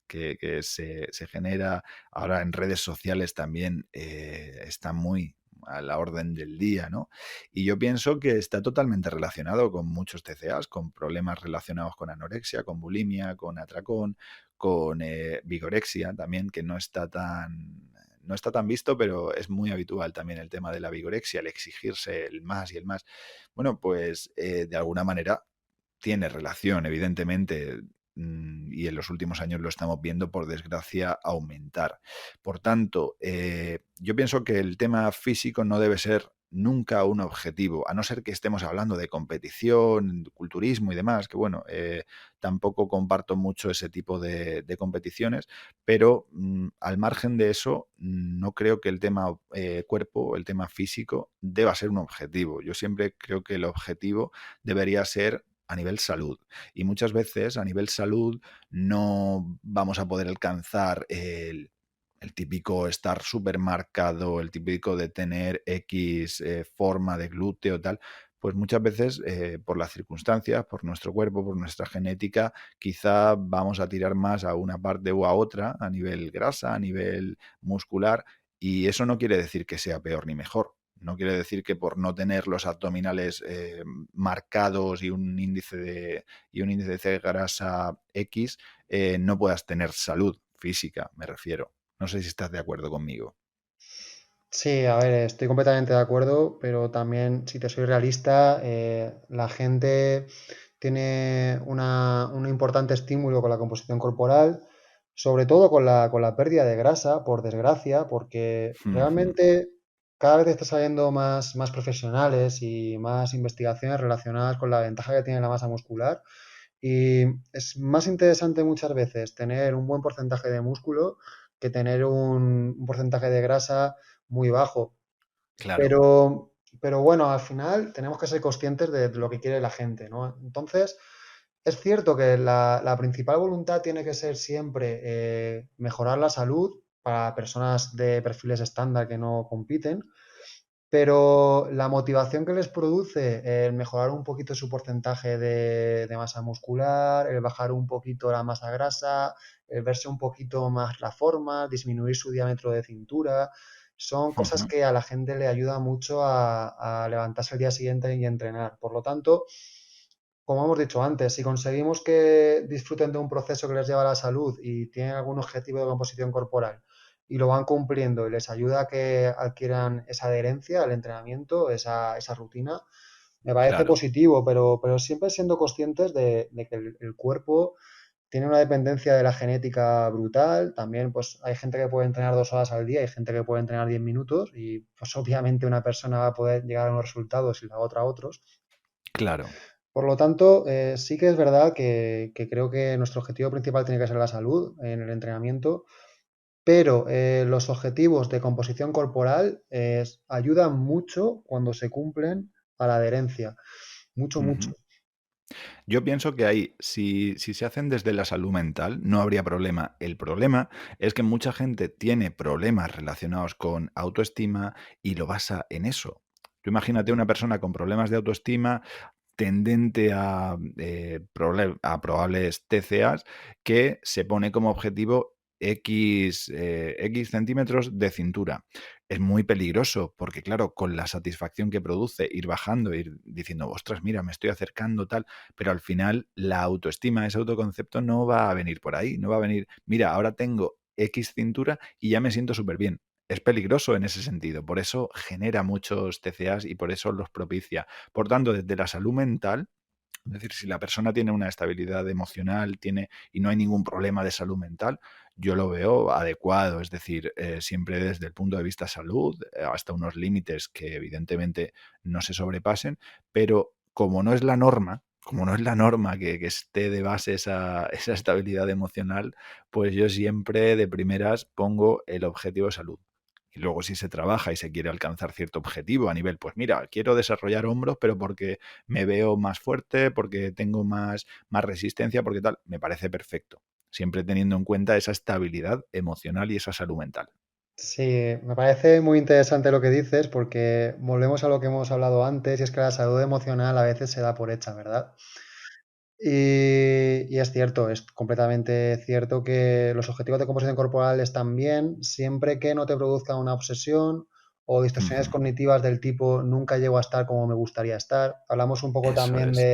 Que se genera ahora en redes sociales también está muy a la orden del día, ¿no? Y yo pienso que está totalmente relacionado con muchos TCAs, con problemas relacionados con anorexia, con bulimia, con atracón, con vigorexia también, que no está tan visto, pero es muy habitual también el tema de la vigorexia, el exigirse el más y el más. Bueno, pues de alguna manera tiene relación, evidentemente, y en los últimos años lo estamos viendo, por desgracia, aumentar. Por tanto, yo pienso que el tema físico no debe ser nunca un objetivo, a no ser que estemos hablando de competición, culturismo y demás, que bueno, tampoco comparto mucho ese tipo de competiciones, pero al margen de eso, no creo que el tema cuerpo, el tema físico, deba ser un objetivo. Yo siempre creo que el objetivo debería ser a nivel salud. Y muchas veces a nivel salud no vamos a poder alcanzar el típico estar súper marcado, el típico de tener X forma de glúteo, tal, pues muchas veces por las circunstancias, por nuestro cuerpo, por nuestra genética, quizá vamos a tirar más a una parte u a otra, a nivel grasa, a nivel muscular, y eso no quiere decir que sea peor ni mejor. No quiere decir que por no tener los abdominales marcados y un índice de grasa X no puedas tener salud física, me refiero. No sé si estás de acuerdo conmigo. Sí, a ver, estoy completamente de acuerdo, pero también, si te soy realista, la gente tiene un importante estímulo con la composición corporal, sobre todo con la pérdida de grasa, por desgracia, porque Ujú. realmente cada vez está saliendo más profesionales y más investigaciones relacionadas con la ventaja que tiene la masa muscular. Y es más interesante muchas veces tener un buen porcentaje de músculo que tener un porcentaje de grasa muy bajo. Claro. Pero bueno, al final tenemos que ser conscientes de lo que quiere la gente, ¿no? Entonces, es cierto que la principal voluntad tiene que ser siempre mejorar la salud para personas de perfiles estándar que no compiten, pero la motivación que les produce el mejorar un poquito su porcentaje de masa muscular, el bajar un poquito la masa grasa, el verse un poquito más la forma, disminuir su diámetro de cintura, son cosas Ujú. que a la gente le ayuda mucho a levantarse el día siguiente y entrenar. Por lo tanto, como hemos dicho antes, si conseguimos que disfruten de un proceso que les lleva a la salud y tienen algún objetivo de composición corporal y lo van cumpliendo y les ayuda a que adquieran esa adherencia al entrenamiento, esa rutina, me parece Claro, positivo, pero siempre siendo conscientes de que el cuerpo tiene una dependencia de la genética brutal. También, pues, hay gente que puede entrenar 2 horas al día, hay gente que puede entrenar 10 minutos y, pues, obviamente una persona va a poder llegar a unos resultados y la otra a otros. claro. Por lo tanto, sí que es verdad que creo que nuestro objetivo principal tiene que ser la salud en el entrenamiento, pero los objetivos de composición corporal ayudan mucho cuando se cumplen a la adherencia. Mucho, mucho. Ujú. Yo pienso que ahí, si se hacen desde la salud mental, no habría problema. El problema es que mucha gente tiene problemas relacionados con autoestima y lo basa en eso. Tú imagínate una persona con problemas de autoestima tendente a probables TCAs que se pone como objetivo X centímetros de cintura. Es muy peligroso porque, claro, con la satisfacción que produce ir bajando, ir diciendo, ostras, mira, me estoy acercando, tal, pero al final la autoestima, ese autoconcepto no va a venir por ahí, no va a venir, mira, ahora tengo X cintura y ya me siento súper bien. Es peligroso en ese sentido, por eso genera muchos TCAs y por eso los propicia. Por tanto, desde la salud mental, es decir, si la persona tiene una estabilidad emocional, tiene y no hay ningún problema de salud mental, yo lo veo adecuado, es decir, siempre desde el punto de vista salud, hasta unos límites que evidentemente no se sobrepasen, pero como no es la norma que esté de base esa estabilidad emocional, pues yo siempre de primeras pongo el objetivo de salud. Y luego si se trabaja y se quiere alcanzar cierto objetivo a nivel, pues mira, quiero desarrollar hombros, pero porque me veo más fuerte, porque tengo más resistencia, porque tal, me parece perfecto. Siempre teniendo en cuenta esa estabilidad emocional y esa salud mental. Sí, me parece muy interesante lo que dices porque volvemos a lo que hemos hablado antes y es que la salud emocional a veces se da por hecha, ¿verdad? Y es cierto, es completamente cierto que los objetivos de composición corporal están bien siempre que no te produzca una obsesión o distorsiones Ujú. cognitivas del tipo nunca llego a estar como me gustaría estar. Hablamos un poco Eso también es.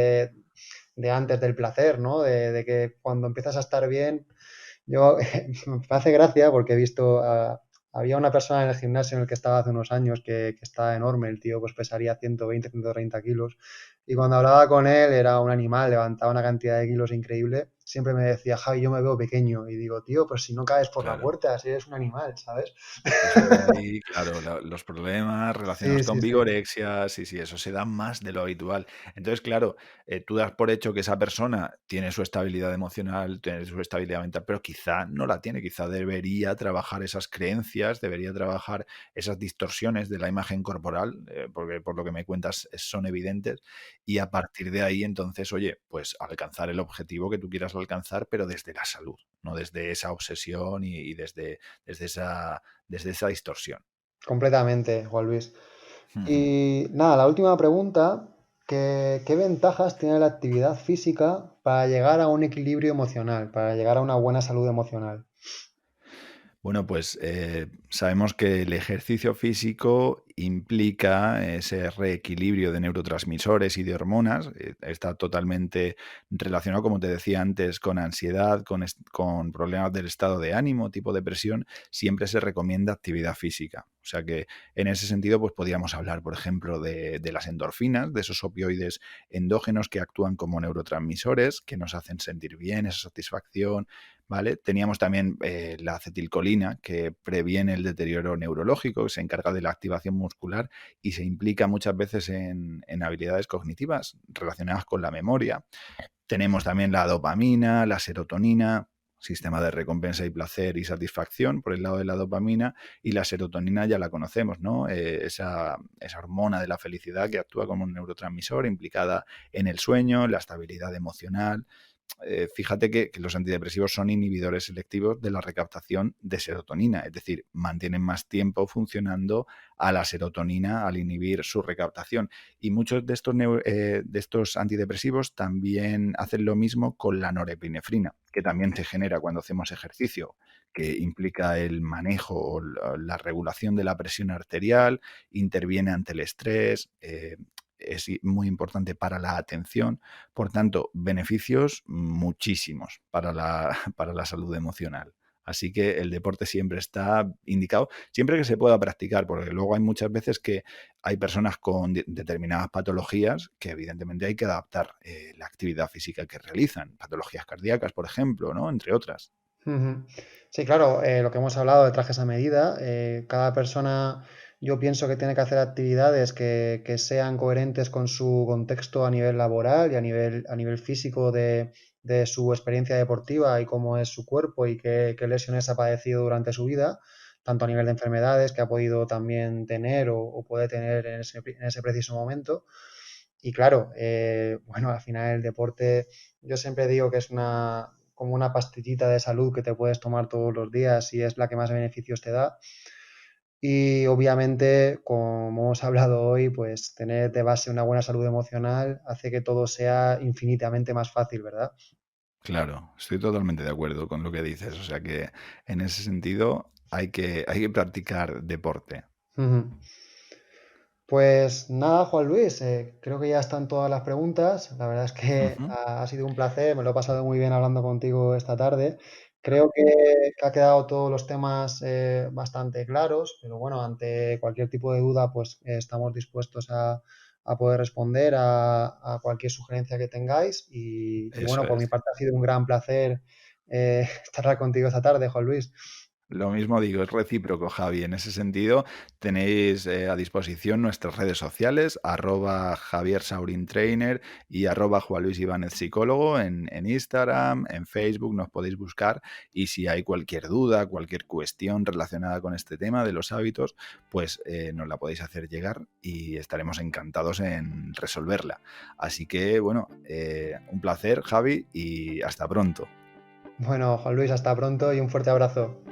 de antes del placer, ¿no? De que cuando empiezas a estar bien, yo me hace gracia porque he visto había una persona en el gimnasio en el que estaba hace unos años que estaba enorme, el tío pues pesaría 120, 130 kilos y cuando hablaba con él era un animal, levantaba una cantidad de kilos increíble. Siempre me decía, Javi, yo me veo pequeño. Y digo, tío, pues si no caes por la Claro. puerta, si eres un animal, ¿sabes? Eso de ahí, claro, los problemas relacionados Sí, con sí, sí. vigorexia, sí, sí, eso se da más de lo habitual. Entonces, claro, tú das por hecho que esa persona tiene su estabilidad emocional, tiene su estabilidad mental, pero quizá no la tiene, quizá debería trabajar esas creencias, debería trabajar esas distorsiones de la imagen corporal, porque por lo que me cuentas son evidentes, y a partir de ahí, entonces, oye, pues alcanzar el objetivo que tú quieras a alcanzar, pero desde la salud, no desde esa obsesión y desde esa distorsión. Completamente, Juan Luis. Ujú. Y nada, la última pregunta, ¿qué ventajas tiene la actividad física para llegar a un equilibrio emocional, para llegar a una buena salud emocional? Bueno, pues sabemos que el ejercicio físico implica ese reequilibrio de neurotransmisores y de hormonas. Está totalmente relacionado, como te decía antes, con ansiedad, con problemas del estado de ánimo, tipo depresión. Siempre se recomienda actividad física. O sea que en ese sentido, pues podríamos hablar, por ejemplo, de las endorfinas, de esos opioides endógenos que actúan como neurotransmisores, que nos hacen sentir bien, esa satisfacción, ¿vale? Teníamos también la acetilcolina, que previene el deterioro neurológico, que se encarga de la activación muscular y se implica muchas veces en habilidades cognitivas relacionadas con la memoria. Tenemos también la dopamina, la serotonina, sistema de recompensa y placer y satisfacción por el lado de la dopamina, y la serotonina ya la conocemos, ¿no? Esa hormona de la felicidad que actúa como un neurotransmisor implicada en el sueño, en la estabilidad emocional. Fíjate que los antidepresivos son inhibidores selectivos de la recaptación de serotonina, es decir, mantienen más tiempo funcionando a la serotonina al inhibir su recaptación. Y muchos de estos antidepresivos también hacen lo mismo con la norepinefrina, que también se genera cuando hacemos ejercicio, que implica el manejo o la regulación de la presión arterial, interviene ante el estrés, es muy importante para la atención. Por tanto, beneficios muchísimos para para la salud emocional. Así que el deporte siempre está indicado, siempre que se pueda practicar, porque luego hay muchas veces que hay personas con determinadas patologías que evidentemente hay que adaptar la actividad física que realizan, patologías cardíacas, por ejemplo, ¿no? Entre otras. Ujú. Sí, claro, lo que hemos hablado de trajes a medida, cada persona yo pienso que tiene que hacer actividades que sean coherentes con su contexto a nivel laboral y a nivel físico de su experiencia deportiva y cómo es su cuerpo y qué lesiones ha padecido durante su vida, tanto a nivel de enfermedades que ha podido también tener o puede tener en ese preciso momento. Y claro, bueno, al final el deporte, yo siempre digo que es como una pastillita de salud que te puedes tomar todos los días y es la que más beneficios te da. Y obviamente, como hemos hablado hoy, pues tener de base una buena salud emocional hace que todo sea infinitamente más fácil, ¿verdad? Claro, estoy totalmente de acuerdo con lo que dices. O sea que en ese sentido hay que practicar deporte. Ujú. Pues nada, Juan Luis, creo que ya están todas las preguntas. La verdad es que Ujú. ha sido un placer, me lo he pasado muy bien hablando contigo esta tarde. Creo que ha quedado todos los temas bastante claros, pero bueno, ante cualquier tipo de duda, pues estamos dispuestos a poder responder a cualquier sugerencia que tengáis. Y Eso bueno, por mi es. parte ha sido un gran placer estar contigo esta tarde, Juan Luis. Lo mismo digo, es recíproco, Javi. En ese sentido, tenéis a disposición nuestras redes sociales, @Javier Saurín Trainer y @Juan Luis Ibáñez Psicólogo en Instagram, en Facebook, nos podéis buscar. Y si hay cualquier duda, cualquier cuestión relacionada con este tema de los hábitos, pues nos la podéis hacer llegar y estaremos encantados en resolverla. Así que, bueno, un placer, Javi, y hasta pronto. Bueno, Juan Luis, hasta pronto y un fuerte abrazo.